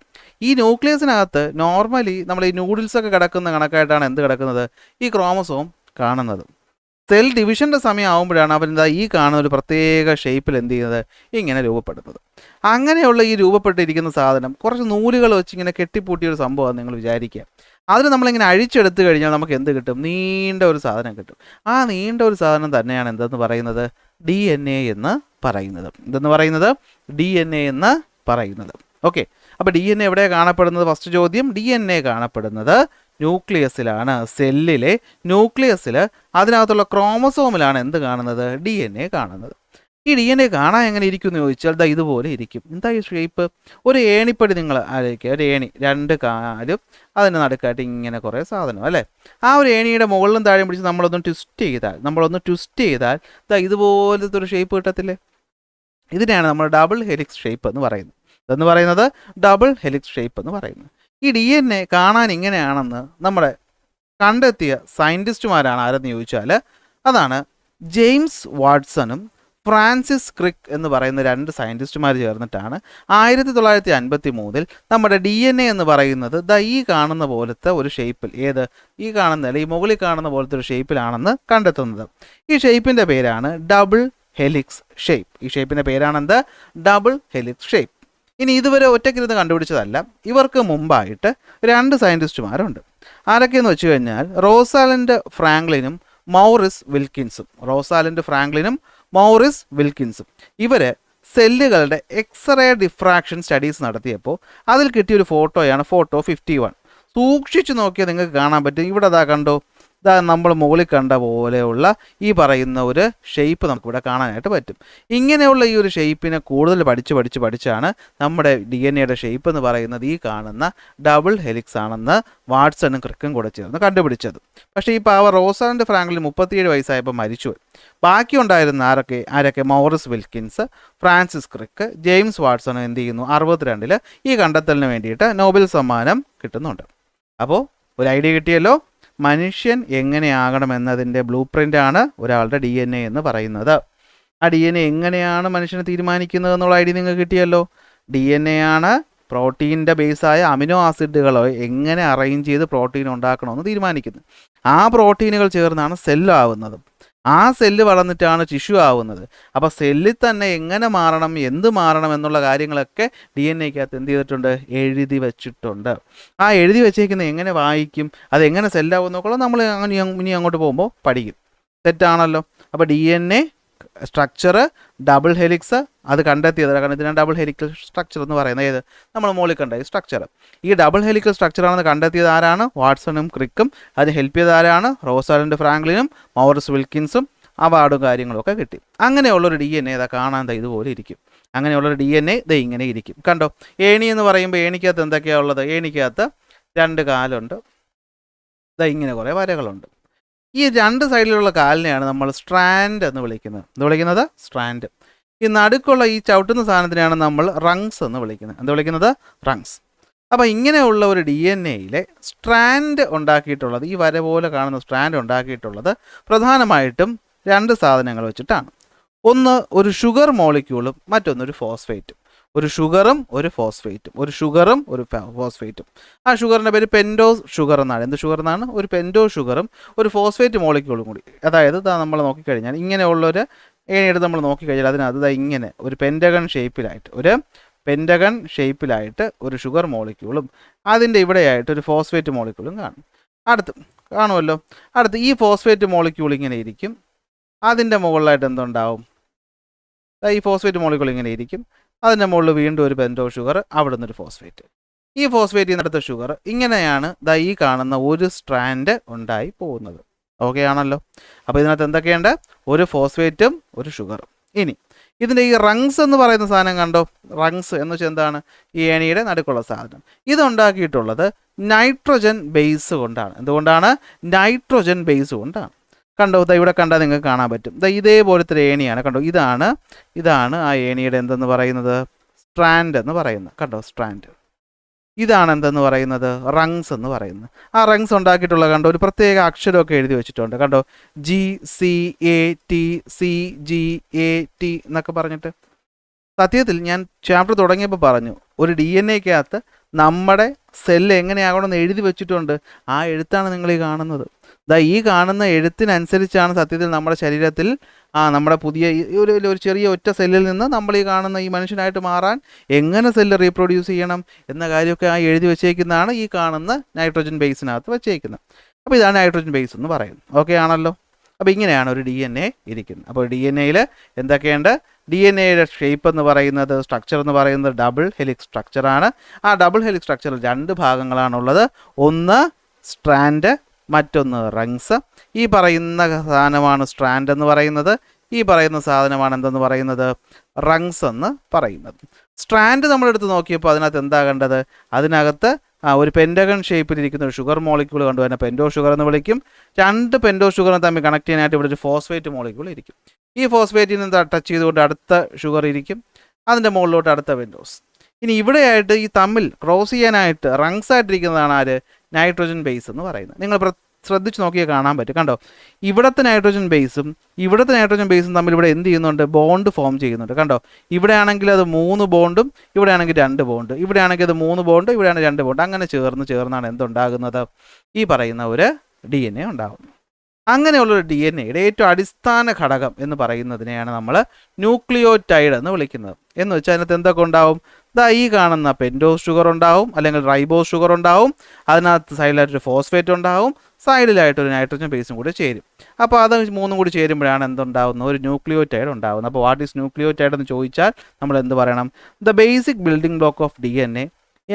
ഈ ന്യൂക്ലിയസിനകത്ത് നോർമലി നമ്മൾ ഈ നൂഡിൽസൊക്കെ കിടക്കുന്ന കണക്കായിട്ടാണ് എന്ത് കിടക്കുന്നത്? ഈ ക്രോമസോം കാണുന്നത്. സെൽ ഡിവിഷൻ്റെ സമയം ആകുമ്പോഴാണ് അവരെന്താ ഈ കാണുന്ന ഒരു പ്രത്യേക ഷേപ്പിൽ എന്ത് ചെയ്യുന്നത്? ഇങ്ങനെ രൂപപ്പെടുന്നത്. അങ്ങനെയുള്ള ഈ രൂപപ്പെട്ടിരിക്കുന്ന സാധനം കുറച്ച് നൂലുകൾ വെച്ച് ഇങ്ങനെ കെട്ടിപ്പൂട്ടിയൊരു സംഭവമാണ് നിങ്ങൾ വിചാരിക്കുക. അതിന് നമ്മളിങ്ങനെ അഴിച്ചെടുത്ത് കഴിഞ്ഞാൽ നമുക്ക് എന്ത് കിട്ടും? നീണ്ട ഒരു സാധനം കിട്ടും. ആ നീണ്ട ഒരു സാധനം തന്നെയാണ് എന്തെന്ന് പറയുന്നത്? DNA എന്ന് പറയുന്നത്. എന്തെന്ന് പറയുന്നത്? DNA എന്ന് പറയുന്നത്. ഓക്കെ, അപ്പോൾ DNA എവിടെയാണ് കാണപ്പെടുന്നത്? ഫസ്റ്റ് ചോദ്യം, DNA കാണപ്പെടുന്നത് ന്യൂക്ലിയസിലാണ്. സെല്ലിലെ ന്യൂക്ലിയസിൽ അതിനകത്തുള്ള ക്രോമസോമിലാണ് എന്ത് കാണുന്നത്? DNA കാണുന്നത്. ഈ DNA കാണാൻ എങ്ങനെ ഇരിക്കും എന്ന് ചോദിച്ചാൽ ദാ ഇതുപോലെ ഇരിക്കും. എന്താ ഈ ഷേപ്പ്? ഒരു ഏണിപ്പടി നിങ്ങൾ ആലോചിക്കുക. ഒരു ഏണി, രണ്ട് കാലും അതിന് നടുക്കായിട്ട് ഇങ്ങനെ കുറേ സാധനം, അല്ലേ? ആ ഒരു ഏണിയുടെ മുകളിലും താഴെയും പിടിച്ച് നമ്മളൊന്ന് ട്വിസ്റ്റ് ചെയ്താൽ ദാ ഇതുപോലത്തെ ഒരു ഷേപ്പ് കിട്ടത്തില്ലേ? ഇതിനെയാണ് നമ്മൾ ഡബിൾ ഹെലിക്സ് ഷേപ്പ് എന്ന് പറയുന്നത്. ഇതെന്ന് പറയുന്നത് ഡബിൾ ഹെലിക്സ് ഷേപ്പ് എന്ന് പറയുന്നത്. ഈ DNA കാണാൻ ഇങ്ങനെയാണെന്ന് നമ്മുടെ കണ്ടെത്തിയ സയൻറ്റിസ്റ്റുമാരാണ് ആരെന്ന് ചോദിച്ചാൽ അതാണ് ജെയിംസ് വാട്സണും ഫ്രാൻസിസ് ക്രിക്ക് എന്ന് പറയുന്ന രണ്ട് സയൻറ്റിസ്റ്റുമാർ ചേർന്നിട്ടാണ് 1953 നമ്മുടെ DNA എന്ന് പറയുന്നത് ദാ ഈ കാണുന്ന പോലത്തെ ഒരു ഷേപ്പിൽ, ഈ കാണുന്ന ഈ മുകളിൽ കാണുന്ന പോലത്തെ ഒരു ഷേപ്പിലാണെന്ന് കണ്ടെത്തുന്നത്. ഈ ഷേപ്പിൻ്റെ പേരാണ് ഡബിൾ ഹെലിക്സ് ഷേപ്പ്. ഈ ഷേപ്പിൻ്റെ പേരാണെന്ത്? Double helix shape. ഇനി ഇതുവരെ ഒറ്റയ്ക്കിരുന്ന് കണ്ടുപിടിച്ചതല്ല, ഇവർക്ക് മുമ്പായിട്ട് രണ്ട് സയൻറ്റിസ്റ്റുമാരുണ്ട്. ആരൊക്കെയെന്ന് വെച്ച് കഴിഞ്ഞാൽ റോസാലൻഡ് ഫ്രാങ്ക്ലിനും മൗറിസ് വിൽക്കിൻസും. ഇവർ സെല്ലുകളുടെ എക്സ്റേ ഡിഫ്രാക്ഷൻ സ്റ്റഡീസ് നടത്തിയപ്പോൾ അതിൽ കിട്ടിയൊരു ഫോട്ടോയാണ് ഫോട്ടോ 51. സൂക്ഷിച്ചു നോക്കിയാൽ നിങ്ങൾക്ക് കാണാൻ പറ്റും. ഇവിടെ അതാ കണ്ടോ, നമ്മൾ മുകളിൽ കണ്ട പോലെയുള്ള ഈ പറയുന്ന ഒരു ഷേപ്പ് നമുക്കിവിടെ കാണാനായിട്ട് പറ്റും. ഇങ്ങനെയുള്ള ഈ ഒരു ഷേപ്പിനെ കൂടുതൽ പഠിച്ചാണ് നമ്മുടെ DNA ഷേപ്പ് എന്ന് പറയുന്നത് ഈ കാണുന്ന ഡബിൾ ഹെലിക്സ് ആണെന്ന് വാട്സണും ക്രിക്കും കൂടെ ചേർന്ന് കണ്ടുപിടിച്ചത്. പക്ഷേ ഈ പാവ റോസാലൻഡ് ഫ്രാങ്ക്ലിൻ 37 വയസ്സായപ്പോൾ മരിച്ചുപോയി. ബാക്കി ഉണ്ടായിരുന്ന ആരൊക്കെ Maurice Wilkins, Francis Crick, James Watson എന്ത് ചെയ്യുന്നു 62 ഈ കണ്ടെത്തലിന് വേണ്ടിയിട്ട് നോബൽ സമ്മാനം കിട്ടുന്നുണ്ട്. അപ്പോൾ ഒരു ഐഡിയ കിട്ടിയല്ലോ, മനുഷ്യൻ എങ്ങനെയാകണമെന്നതിൻ്റെ ബ്ലൂ പ്രിൻ്റാണ് ഒരാളുടെ DNA എന്ന് പറയുന്നത്. ആ DNA എങ്ങനെയാണ് മനുഷ്യനെ തീരുമാനിക്കുന്നത് എന്നുള്ള ഐഡിയ നിങ്ങൾക്ക് കിട്ടിയല്ലോ. DNA ആണ് പ്രോട്ടീൻ്റെ ബേസായ അമിനോ ആസിഡുകളോ എങ്ങനെ അറേഞ്ച് ചെയ്ത് പ്രോട്ടീൻ ഉണ്ടാക്കണമെന്ന് തീരുമാനിക്കുന്നത്. ആ പ്രോട്ടീനുകൾ ചേർന്നാണ് സെല്ലാവുന്നത്. ആ സെല്ല് വളർന്നിട്ടാണ് ടിഷ്യൂ ആവുന്നത്. അപ്പോൾ സെല്ലിൽ തന്നെ എങ്ങനെ മാറണം, എന്ത് മാറണം എന്നുള്ള കാര്യങ്ങളൊക്കെ DNA-ക്കകത്ത് എന്ത് ചെയ്തിട്ടുണ്ട്, എഴുതി വെച്ചിട്ടുണ്ട്. ആ എഴുതി വെച്ചേക്കുന്നത് എങ്ങനെ വായിക്കും, അതെങ്ങനെ സെല്ലാവും നോക്കുള്ളൂ നമ്മൾ ഇനി അങ്ങോട്ട് പോകുമ്പോൾ പഠിക്കും. തെറ്റാണല്ലോ. അപ്പോൾ DNA സ്ട്രക്ചർ ഡബിൾ ഹെലിക്സ് അത് കണ്ടെത്തിയത്, കാരണം ഇതിനാണ് ഡബിൾ ഹെലിക്കൽ സ്ട്രക്ചർ എന്ന് പറയുന്നത്. ഏത് നമ്മൾ മുകളിൽ കണ്ട ഈ സ്ട്രക്ചർ, ഈ ഡബിൾ ഹെലിക്കൽ സ്ട്രക്ചറാണെന്ന് കണ്ടെത്തിയത് ആരാണ്? വാട്സണും ക്രിക്കും. അതിന് ഹെൽപ്പ് ചെയ്ത ആരാണ്? റോസാലൻഡ് ഫ്രാങ്ക്ലിനും മോറിസ് വിൽക്കിൻസും. അവാർഡും കാര്യങ്ങളൊക്കെ കിട്ടി. അങ്ങനെയുള്ളൊരു DNA ഇതാ കാണാൻ ഇതുപോലെ ഇരിക്കും. അങ്ങനെയുള്ളൊരു DNA ഇങ്ങനെ ഇരിക്കും. കണ്ടോ, ഏണി എന്ന് പറയുമ്പോൾ ഏണിക്കകത്ത് എന്തൊക്കെയാണ് ഉള്ളത്? ഏണിക്കകത്ത് 2 കാലുണ്ട്, ഇങ്ങനെ കുറേ വരകളുണ്ട്. ഈ 2 സൈഡിലുള്ള കാലിനെയാണ് നമ്മൾ സ്ട്രാൻഡ് എന്ന് വിളിക്കുന്നത്. എന്ത് വിളിക്കുന്നത്? സ്ട്രാൻഡ്. ഈ നടുക്കുള്ള ഈ ചവിട്ടുന്ന സാധനത്തിനെയാണ് നമ്മൾ റങ്സ് എന്ന് വിളിക്കുന്നത്. എന്ത് വിളിക്കുന്നത്? റങ്സ്. അപ്പോൾ ഇങ്ങനെയുള്ള ഒരു DNA-യിലെ സ്ട്രാൻഡ് ഉണ്ടാക്കിയിട്ടുള്ളത്, ഈ വര പോലെ കാണുന്ന സ്ട്രാൻഡ് ഉണ്ടാക്കിയിട്ടുള്ളത് പ്രധാനമായിട്ടും 2 സാധനങ്ങൾ വെച്ചിട്ടാണ്. ഒന്ന് ഒരു ഷുഗർ മോളിക്യൂളും മറ്റൊന്നൊരു ഫോസ്ഫേറ്റും. ഒരു ഷുഗറും ഒരു ഫോസ്ഫേറ്റും, ഒരു ഷുഗറും ഒരു ഫോസ്ഫേറ്റും. ആ ഷുഗറിൻ്റെ പേര് പെൻറ്റോസ് ഷുഗർ എന്നാണ്. എന്ത് ഷുഗർ എന്നാണ്? ഒരു പെൻറ്റോസ് ഷുഗറും ഒരു ഫോസ്ഫേറ്റ് മോളിക്യൂളും കൂടി. അതായത് നമ്മൾ നോക്കിക്കഴിഞ്ഞാൽ ഇങ്ങനെയുള്ളൊരു ഏണിയെടുത്ത് നമ്മൾ നോക്കിക്കഴിഞ്ഞാൽ അതിനകത്ത് ഇങ്ങനെ ഒരു പെൻറ്റഗൺ ഷേപ്പിലായിട്ട് ഒരു ഷുഗർ മോളിക്യൂളും അതിൻ്റെ ഇവിടെയായിട്ട് ഒരു ഫോസ്ഫേറ്റ് മോളിക്യൂളും കാണുമല്ലോ. അടുത്ത് ഈ ഫോസ്ഫേറ്റ് മോളിക്യൂൾ ഇങ്ങനെ ഇരിക്കും. അതിൻ്റെ മുകളിലായിട്ട് എന്തുണ്ടാവും? ഈ ഫോസ്ഫേറ്റ് മോളിക്യൂൾ ഇങ്ങനെ ഇരിക്കും. അതിൻ്റെ മുകളിൽ വീണ്ടും ഒരു പെൻറ്റോസ് ഷുഗർ, അവിടെ നിന്നൊരു ഫോസ്ഫേറ്റ്. ഈ ഫോസ്ഫേറ്റിൽ നിന്ന് അടുത്ത ഷുഗർ. ഇങ്ങനെയാണ് ഈ കാണുന്ന ഒരു സ്ട്രാൻഡ് ഉണ്ടായി പോകുന്നത്. ഓക്കെ ആണല്ലോ. അപ്പോൾ ഇതിനകത്ത് എന്തൊക്കെയുണ്ട്? ഒരു ഫോസ്ഫേറ്റും ഒരു ഷുഗറും. ഇനി ഇതിൻ്റെ ഈ റങ്സ് എന്ന് പറയുന്ന സാധനം കണ്ടോ? റങ്സ് എന്ന് വെച്ചാൽ എന്താണ്? ഈ ഏണിയുടെ നടുക്കുള്ള സാധനം. ഇതുണ്ടാക്കിയിട്ടുള്ളത് നൈട്രജൻ ബേസ് കൊണ്ടാണ്. എന്തുകൊണ്ടാണ്? നൈട്രജൻ ബേസ് കൊണ്ടാണ്. കണ്ടോ, ഇവിടെ കണ്ടാൽ നിങ്ങൾക്ക് കാണാൻ പറ്റും. ഇതേപോലത്തെ ഒരു ഏണിയാണ്. കണ്ടോ, ഇതാണ് ആ ഏണിയുടെ എന്തെന്ന് പറയുന്നത്? സ്ട്രാൻഡ് എന്ന് പറയുന്നത്. കണ്ടോ, സ്ട്രാൻഡ്. ഇതാണ് എന്തെന്ന് പറയുന്നത്? റങ്സ് എന്ന് പറയുന്നത്. ആ റങ്സ് ഉണ്ടാക്കിയിട്ടുള്ള കണ്ടോ ഒരു പ്രത്യേക അക്ഷരമൊക്കെ എഴുതി വെച്ചിട്ടുണ്ട്. കണ്ടോ, GCAT എന്നൊക്കെ പറഞ്ഞിട്ട്. സത്യത്തിൽ ഞാൻ ചാപ്റ്റർ തുടങ്ങിയപ്പോൾ പറഞ്ഞു, ഒരു DNA-ക്കകത്ത് നമ്മുടെ സെല്ല് എങ്ങനെയാകണമെന്ന് എഴുതി വെച്ചിട്ടുണ്ട്. ആ എഴുത്താണ് നിങ്ങൾ ഈ കാണുന്നത്. ഈ കാണുന്ന എഴുത്തിനനുസരിച്ചാണ് സത്യത്തിൽ നമ്മുടെ ശരീരത്തിൽ നമ്മുടെ പുതിയ ഒരു ചെറിയ ഒറ്റ സെല്ലിൽ നിന്ന് നമ്മൾ ഈ കാണുന്ന ഈ മനുഷ്യനായിട്ട് മാറാൻ എങ്ങനെ സെല്ല് റീപ്രൊഡ്യൂസ് ചെയ്യണം എന്ന കാര്യമൊക്കെ എഴുതി വെച്ചേക്കുന്നതാണ് ഈ കാണുന്ന നൈട്രജൻ ബേസിനകത്ത് വെച്ചേക്കുന്നത്. അപ്പോൾ ഇതാണ് നൈട്രജൻ ബേസ് എന്ന് പറയുന്നത്. ഓക്കെ ആണല്ലോ. അപ്പോൾ ഇങ്ങനെയാണ് ഒരു DNA ഇരിക്കുന്നത്. അപ്പോൾ DNA-യിൽ എന്തൊക്കെയുണ്ട്? DNA-യുടെ ഷേപ്പ് എന്ന് പറയുന്നത്, സ്ട്രക്ചർ എന്ന് പറയുന്നത് ഡബിൾ ഹെലിക്സ് സ്ട്രക്ചറാണ്. ആ ഡബിൾ ഹെലിക്സ് സ്ട്രക്ചറിൽ 2 ഭാഗങ്ങളാണുള്ളത്. ഒന്ന് സ്ട്രാൻഡ്, മറ്റൊന്ന് റങ്സ്. ഈ പറയുന്ന സാധനമാണ് സ്ട്രാൻഡ് എന്ന് പറയുന്നത്. ഈ പറയുന്ന സാധനമാണ് എന്തെന്ന് പറയുന്നത്? റങ്സ് എന്ന് പറയുന്നത്. സ്ട്രാൻഡ് നമ്മളെടുത്ത് നോക്കിയപ്പോൾ അതിനകത്ത് എന്താ കണ്ടത്? അതിനകത്ത് ഒരു പെൻറ്റഗൺ ഷേപ്പിലിരിക്കുന്ന ഒരു ഷുഗർ മോളിക്യൂൾ കണ്ടു. അതിനെ പെൻറ്റോസ് ഷുഗർ എന്ന് വിളിക്കും. 2 പെൻറ്റോസ് ഷുഗറിനെ തമ്മിൽ കണക്ട് ചെയ്യാനായിട്ട് ഇവിടെ ഒരു ഫോസ്ഫേറ്റ് മോളിക്യൂൾ ഇരിക്കും. ഈ ഫോസ്ഫേറ്റിൽ നിന്ന് ടച്ച് ചെയ്തുകൊണ്ട് അടുത്ത ഷുഗർ ഇരിക്കും. അതിൻ്റെ മുകളിലോട്ട് അടുത്ത പെൻറ്റോസ്. ഇനി ഇവിടെയായിട്ട് ഈ തമ്മിൽ ക്രോസ് ചെയ്യാനായിട്ട് റങ്സ് ആയിട്ടിരിക്കുന്നതാണ് ആര്? നൈട്രജൻ ബേസ് എന്ന് പറയുന്നത്. നിങ്ങൾ ശ്രദ്ധിച്ച് നോക്കിയാൽ കാണാൻ പറ്റും. കണ്ടോ, ഇവിടുത്തെ നൈട്രജൻ ബേസും തമ്മിൽ ഇവിടെ എന്ത് ചെയ്യുന്നുണ്ട്? ബോണ്ട് ഫോം ചെയ്യുന്നുണ്ട്. കണ്ടോ, ഇവിടെ ആണെങ്കിൽ അത് 3 ബോണ്ടും ഇവിടെ ആണെങ്കിൽ 2 ബോണ്ട്, ഇവിടെ ആണെങ്കിൽ അത് 3 ബോണ്ട്, ഇവിടെയാണ് 2 ബോണ്ട്. അങ്ങനെ ചേർന്നാണ് എന്തുണ്ടാകുന്നത്? ഈ പറയുന്ന ഒരു DNA ഉണ്ടാകുന്നത്. അങ്ങനെയുള്ളൊരു DNA-യുടെ ഏറ്റവും അടിസ്ഥാന ഘടകം എന്ന് പറയുന്നതിനെയാണ് നമ്മൾ ന്യൂക്ലിയോടൈഡ് എന്ന് വിളിക്കുന്നത്. എന്ന് വെച്ചാൽ അതിനകത്ത് എന്തൊക്കെ ഉണ്ടാവും? ഈ കാണുന്ന പെൻറ്റോസ് ഷുഗർ ഉണ്ടാവും, അല്ലെങ്കിൽ റൈബോസ് ഷുഗർ ഉണ്ടാവും. അതിനകത്ത് സൈഡിലായിട്ടൊരു ഫോസ്ഫേറ്റ് ഉണ്ടാവും, സൈഡിലായിട്ടൊരു നൈട്രജൻ ബേസും കൂടി ചേരും. അപ്പോൾ അത് 3 കൂടി ചേരുമ്പോഴാണ് എന്തുണ്ടാവുന്നത്? ഒരു ന്യൂക്ലിയോടൈഡ് ഉണ്ടാകുന്നത്. അപ്പോൾ വാട്ട് ഈസ് ന്യൂക്ലിയോടൈഡ് എന്ന് ചോദിച്ചാൽ നമ്മൾ എന്ത് പറയണം? The basic building block of DNA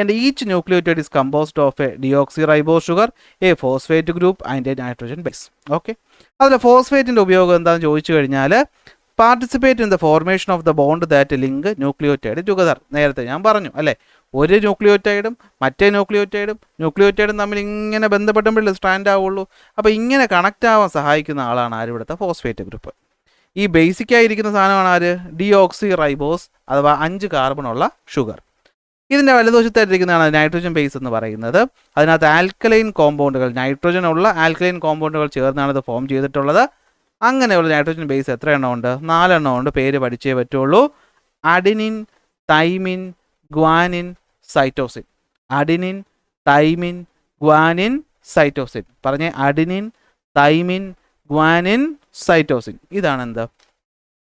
and each nucleotide is composed of a deoxyribose sugar, a phosphate group and a nitrogen base. Okay, അതിൽ ഫോസ്ഫേറ്റിൻ്റെ ഉപയോഗം എന്താണെന്ന് ചോദിച്ചു കഴിഞ്ഞാൽ participate in the formation of the bond that link nucleotide together. നേരത്തെ ഞാൻ പറഞ്ഞു അല്ലേ, ഒരു ന്യൂക്ലിയോറ്റൈഡും മറ്റേ ന്യൂക്ലിയോറ്റൈഡും തമ്മിൽ ഇങ്ങനെ ബന്ധപ്പെട്ടുമ്പോഴേ സ്ട്രാൻഡ് ആവുള്ളൂ. അപ്പോൾ ഇങ്ങനെ കണക്റ്റ് ആവാൻ സഹായിക്കുന്ന ആളാണ് ആര് ഇവിടുത്തെ ഫോസ്ഫേറ്റ് ഗ്രൂപ്പ്. ഈ ബേസിക്കായിരിക്കുന്ന സാധനമാണ് ആര്, ഡിയോക്സി റൈബോസ് അഥവാ 5 കാർബണുള്ള ഷുഗർ. ഇതിൻ്റെ വലതുവശത്തായിട്ടിരിക്കുന്നതാണ് നൈട്രോജൻ ബേസ് എന്ന് പറയുന്നത്. അതിനകത്ത് ആൽക്കലൈൻ കോമ്പൗണ്ടുകൾ, നൈട്രോജൻ ഉള്ള ആൽക്കലൈൻ കോമ്പൗണ്ടുകൾ ചേർന്നാണ് ഇത് ഫോം ചെയ്തിട്ടുള്ളത്. അങ്ങനെയുള്ള നൈട്രോജൻ ബേസ് എത്ര എണ്ണം ഉണ്ട്? 4 എണ്ണം ഉണ്ട്. പേര് പഠിച്ചേ പറ്റുള്ളൂ. Adenine, thymine, guanine, cytosine. Adenine, thymine, guanine, cytosine. പറഞ്ഞേ, അഡിനിൻ, തൈമിൻ, ഗ്വാനിൻ, സൈറ്റോസിൻ. ഇതാണ് എന്ത്,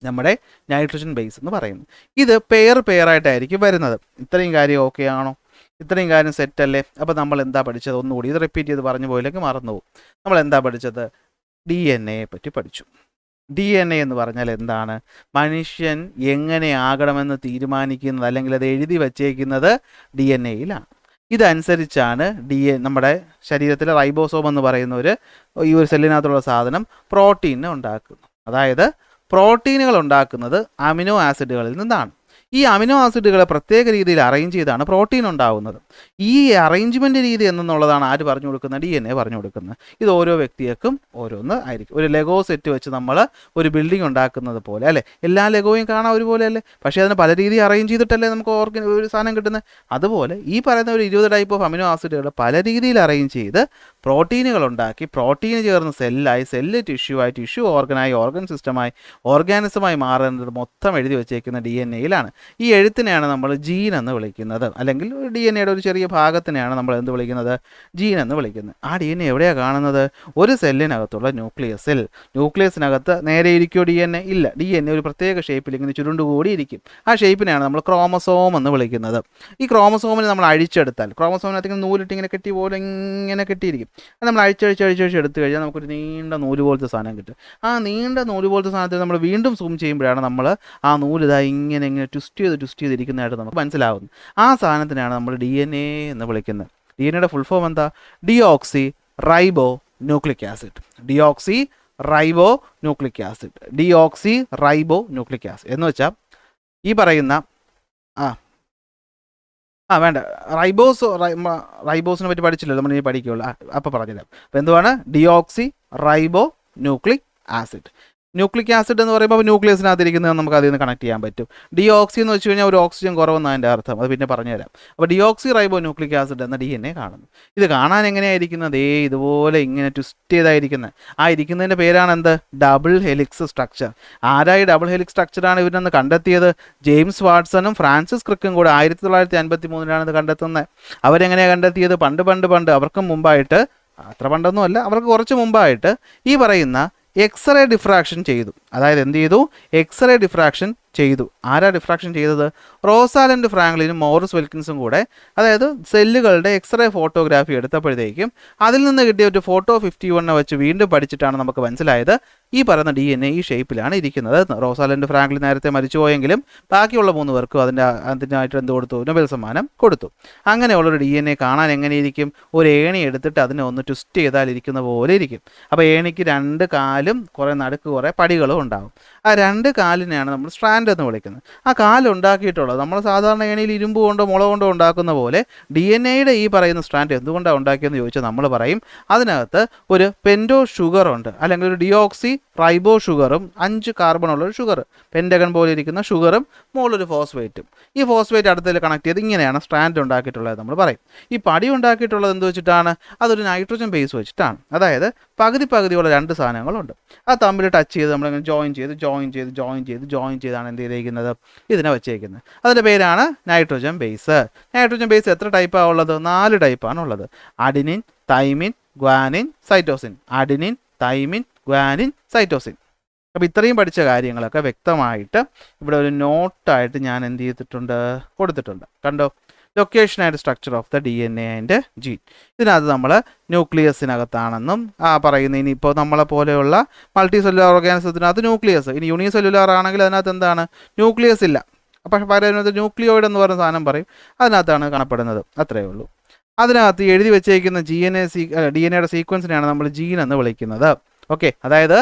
നമ്മുടെ നൈട്രോജൻ ബേസ് എന്ന് പറയുന്നത്. ഇത് പെയറായിട്ടായിരിക്കും വരുന്നത്. ഇത്രയും കാര്യം ഓക്കെ ആണോ? ഇത്രയും കാര്യം സെറ്റല്ലേ? അപ്പോൾ നമ്മൾ എന്താ പഠിച്ചത്? ഒന്നുകൂടി ഇത് റിപ്പീറ്റ് ചെയ്ത് പറഞ്ഞു പോയില്ലെങ്കിൽ മറന്നുപോകും. നമ്മൾ എന്താ പഠിച്ചത്? DNA പറ്റി പഠിച്ചു. DNA എന്ന് പറഞ്ഞാൽ എന്താണ്? മനുഷ്യൻ എങ്ങനെ ആകണമെന്ന് തീരുമാനിക്കുന്നത് അല്ലെങ്കിൽ അത് എഴുതി വച്ചേക്കുന്നത് DNA-യിലാണ്. ഇതനുസരിച്ചാണ് നമ്മുടെ ശരീരത്തിലെ റൈബോസോം എന്ന് പറയുന്ന ഈ ഒരു സെല്ലിനകത്തുള്ള സാധനം പ്രോട്ടീനെ ഉണ്ടാക്കുന്നത്. അതായത് പ്രോട്ടീനുകൾ ഉണ്ടാക്കുന്നത് അമിനോ ആസിഡുകളിൽ നിന്നാണ്. ഈ അമിനോ ആസിഡുകളെ പ്രത്യേക രീതിയിൽ അറേഞ്ച് ചെയ്താണ് പ്രോട്ടീൻ ഉണ്ടാകുന്നത്. ഈ അറേഞ്ച്മെൻറ്റ് രീതി എന്നുള്ളതാണ് ആര് പറഞ്ഞു കൊടുക്കുന്നത്? DNA പറഞ്ഞു കൊടുക്കുന്നത്. ഇത് ഓരോ വ്യക്തികൾക്കും ഓരോന്ന് ആയിരിക്കും. ഒരു ലെഗോ സെറ്റ് വെച്ച് നമ്മൾ ഒരു ബിൽഡിംഗ് ഉണ്ടാക്കുന്നത് പോലെ അല്ലേ? എല്ലാ ലെഗോയും കാണാൻ ഒരുപോലെ അല്ലേ? പക്ഷേ അതിന് പല രീതിയിൽ അറേഞ്ച് ചെയ്തിട്ടല്ലേ നമുക്ക് ഒരു സാധനം കിട്ടുന്നത്. അതുപോലെ ഈ പറയുന്ന ഒരു 20 ടൈപ്പ് ഓഫ് അമിനോ ആസിഡുകൾ പല രീതിയിൽ അറേഞ്ച് ചെയ്ത് പ്രോട്ടീനുകൾ ഉണ്ടാക്കി, പ്രോട്ടീൻ ചേർന്ന് സെല്ലായി, സെല്ല് ടിഷ്യൂ ആയി, ടിഷ്യൂ ഓർഗനായി, ഓർഗൻ സിസ്റ്റമായി, ഓർഗാനിസമായി മാറുന്നത് മൊത്തം എഴുതി വെച്ചേക്കുന്ന DNA-യിലാണ്. ഈ എഴുത്തിനെയാണ് നമ്മൾ ജീൻ എന്ന് വിളിക്കുന്നത്. അല്ലെങ്കിൽ DNA-യുടെ ഒരു ചെറിയ ഭാഗത്തിനെയാണ് നമ്മൾ എന്ത് വിളിക്കുന്നത്? ജീൻ എന്ന് വിളിക്കുന്നത്. ആ DNA എവിടെയാണ് കാണുന്നത്? ഒരു സെല്ലിനകത്തുള്ള ന്യൂക്ലിയസിനകത്ത് നേരെ ഇരിക്കുമോ DNA? ഇല്ല. DNA ഒരു പ്രത്യേക ഷേപ്പിൽ ഇങ്ങനെ ചുരുണ്ടുകൂടി ഇരിക്കും. ആ ഷേപ്പിനെയാണ് നമ്മൾ ക്രോമസോം എന്ന് വിളിക്കുന്നത്. ഈ ക്രോമസോമിനെ നമ്മൾ അഴിച്ചെടുത്താൽ, ക്രോമസോമിനകത്ത് ഇങ്ങനെ നൂലിട്ട് ഇങ്ങനെ കെട്ടി പോലെ ഇങ്ങനെ കെട്ടിയിരിക്കും. അത് നമ്മൾ അഴിച്ചെടുത്ത് കഴിഞ്ഞാൽ നമുക്കൊരു നീണ്ട നൂല് പോലത്തെ സാധനം കിട്ടും. ആ നീണ്ട നൂല് പോലത്തെ സാധനത്തിൽ നമ്മൾ വീണ്ടും സൂം ചെയ്യുമ്പോഴാണ് നമ്മൾ ആ നൂല് ഇതാ ഇങ്ങനെ ട്വിസ്റ്റ് ചെയ്തിരിക്കുന്നതായിട്ട് നമുക്ക് മനസ്സിലാവുന്നു. ആ സാധനത്തിനാണ് നമ്മൾ DNA എന്ന് വിളിക്കുന്നത്. DNA-യുടെ ഫുൾ ഫോം എന്താ? Deoxy റൈബോ nucleic acid. Deoxy റൈബോ nucleic acid എന്ന് വെച്ചാൽ ഈ പറയുന്ന വേണ്ട, റൈബോസിനെ പറ്റി പഠിച്ചില്ലല്ലോ നമ്മൾ, ഇനി പഠിക്കുള്ളൂ. അപ്പോൾ പറഞ്ഞില്ല. അപ്പോൾ എന്തുവാണ്? Deoxy റൈബോ nucleic acid. Nucleic acid എന്ന് പറയുമ്പോൾ ന്യൂക്ലിയസിനകത്തിരിക്കുന്നത് നമുക്ക് അതിൽ നിന്ന് കണക്ട് ചെയ്യാൻ പറ്റും. ഡിയോക്സി എന്ന് വെച്ച് കഴിഞ്ഞാൽ ഒരു ഓക്സിജൻ കുറവെന്നാണ് അതിൻ്റെ അർത്ഥം. അത് പിന്നെ പറഞ്ഞുതരാം. അപ്പോൾ ഡിയോക്സി റൈബോ ന്യൂക്ലിക് ആസിഡ് എന്ന DNA കാണുന്നു. ഇത് കാണാൻ എങ്ങനെയായിരിക്കുന്നത്? ഇതുപോലെ ഇങ്ങനെ ട്വിസ്റ്റ് ചെയ്തായിരിക്കുന്നത്. ആ ഇരിക്കുന്നതിൻ്റെ പേരാണ് എന്ത്? Double helix structure. ആരായി ഡബിൾ ഹെലിക്സ് സ്ട്രക്ചറാണ് ഇവരെന്ന് കണ്ടെത്തിയത്? ജെയിംസ് വാട്സണും ഫ്രാൻസിസ് ക്രിക്കും കൂടെ 1953 ഇത് കണ്ടെത്തുന്നത്. അവരെങ്ങനെയാണ് കണ്ടെത്തിയത്? പണ്ട് അവർക്ക് മുമ്പായിട്ട്, അത്ര പണ്ടൊന്നുമല്ല, അവർക്ക് കുറച്ച് മുമ്പായിട്ട് ഈ പറയുന്ന എക്സ്റേ ഡിഫ്രാക്ഷൻ ചെയ്തു. അതായത് എന്ത് ചെയ്തു? എക്സ്റേ ഡിഫ്രാക്ഷൻ ചെയ്തു. ആരാ ഡിഫ്രാക്ഷൻ ചെയ്തത്? റോസാലൻഡ് ഫ്രാങ്ക്ലിനും മോറിസ് വിൽക്കിൻസും കൂടെ. അതായത് സെല്ലുകളുടെ എക്സ്റേ ഫോട്ടോഗ്രാഫി എടുത്തപ്പോഴത്തേക്കും അതിൽ നിന്ന് കിട്ടിയ ഒരു ഫോട്ടോ 51 വെച്ച് വീണ്ടും പഠിച്ചിട്ടാണ് നമുക്ക് മനസ്സിലായത് ഈ പറയുന്ന DNA ഈ ഷേപ്പിലാണ് ഇരിക്കുന്നത്. റോസാലൻഡ് ഫ്രാങ്ക്ലിൻ നേരത്തെ മരിച്ചുപോയെങ്കിലും ബാക്കിയുള്ള 3 പേർക്കും അതിനായിട്ട് എന്ത് കൊടുത്തു? നൊബേൽ സമ്മാനം കൊടുത്തു. അങ്ങനെയുള്ളൊരു DNA കാണാൻ എങ്ങനെയിരിക്കും? ഒരു ഏണി എടുത്തിട്ട് അതിനെ ഒന്ന് ട്വിസ്റ്റ് ചെയ്താൽ ഇരിക്കുന്ന പോലെ ഇരിക്കും. അപ്പോൾ ഏണിക്ക് 2 കാലും കുറേ നടുക്ക് കുറേ പടികളും ഉണ്ടാകും. ആ 2 കാലിനെയാണ് നമ്മൾ സ്ട്രാൻഡ് എന്ന് വിളിക്കുന്നത്. ആ കാലുണ്ടാക്കിയിട്ടുള്ളത് നമ്മൾ സാധാരണ ഏണിയിൽ ഇരുമ്പ് കൊണ്ടോ മുള കൊണ്ടോ ഉണ്ടാക്കുന്ന പോലെ DNA-യുടെ ഈ പറയുന്ന സ്ട്രാൻഡ് എന്തുകൊണ്ടാണ് ഉണ്ടാക്കിയെന്ന് ചോദിച്ചാൽ നമ്മൾ പറയും അതിനകത്ത് ഒരു പെൻറ്റോ ഷുഗർ ഉണ്ട്, അല്ലെങ്കിൽ ഒരു ഡിയോക്സി റൈബോ ഷുഗറും 5 കാർബണുള്ളൊരു ഷുഗർ, പെൻറ്റഗൺ പോലെ ഇരിക്കുന്ന ഷുഗറും മുകളിലൊരു ഫോസ്ഫേറ്റും. ഈ ഫോസ്ഫേറ്റ് അടുത്തതിൽ കണക്ട് ചെയ്ത് ഇങ്ങനെയാണ് സ്ട്രാൻഡ് ഉണ്ടാക്കിയിട്ടുള്ളത് നമ്മൾ പറയും. ഈ പടി ഉണ്ടാക്കിയിട്ടുള്ളത് എന്ത് വെച്ചിട്ടാണ്? അതൊരു നൈട്രോജൻ ബേസ് വെച്ചിട്ടാണ്. അതായത് പകുതിയുള്ള 2 സാധനങ്ങളുണ്ട്. അത് തമ്മിൽ ടച്ച് ചെയ്ത് നമ്മളിങ്ങനെ ജോയിൻ ചെയ്താണ് എന്ത് ചെയ്തേക്കുന്നത്? ഇതിനെ വെച്ചേക്കുന്നത്. അതിൻ്റെ പേരാണ് നൈട്രോജൻ ബേസ്. നൈട്രോജൻ ബേസ് എത്ര ടൈപ്പാണ് ഉള്ളത്? 4 ടൈപ്പാണ് ഉള്ളത്. Adenine, thymine, guanine, cytosine. Adenine, thymine, guanine, cytosine. അപ്പോൾ ഇത്രയും പഠിച്ച കാര്യങ്ങളൊക്കെ വ്യക്തമായിട്ട് ഇവിടെ ഒരു നോട്ടായിട്ട് ഞാൻ എന്ത് ചെയ്തിട്ടുണ്ട്? കൊടുത്തിട്ടുണ്ട്. കണ്ടോ? Location and structure of the DNA and gene. ഇതിനകത്ത് നമ്മൾ ന്യൂക്ലിയസിനകത്താണെന്നും പറയുന്നത്. ഇനിയിപ്പോൾ നമ്മളെ പോലെയുള്ള മൾട്ടി സെല്ലുലാർ ഓർഗാനിസത്തിനകത്ത് ന്യൂക്ലിയസ്, ഇനി യൂണിസെല്ലുലാർ ആണെങ്കിൽ അതിനകത്ത് എന്താണ്? ന്യൂക്ലിയസ് ഇല്ല. പക്ഷേ പകരം ന്യൂക്ലിയോയിഡ് എന്ന് പറയുന്ന സാധനം പറയും, അതിനകത്താണ് കാണപ്പെടുന്നത്. അത്രയേ ഉള്ളൂ. അതിനകത്ത് എഴുതി വെച്ചേക്കുന്ന DNA യുടെ സീക്വൻസിനെയാണ് നമ്മൾ ജീൻ എന്ന് വിളിക്കുന്നത്. ഓക്കെ, അതായത്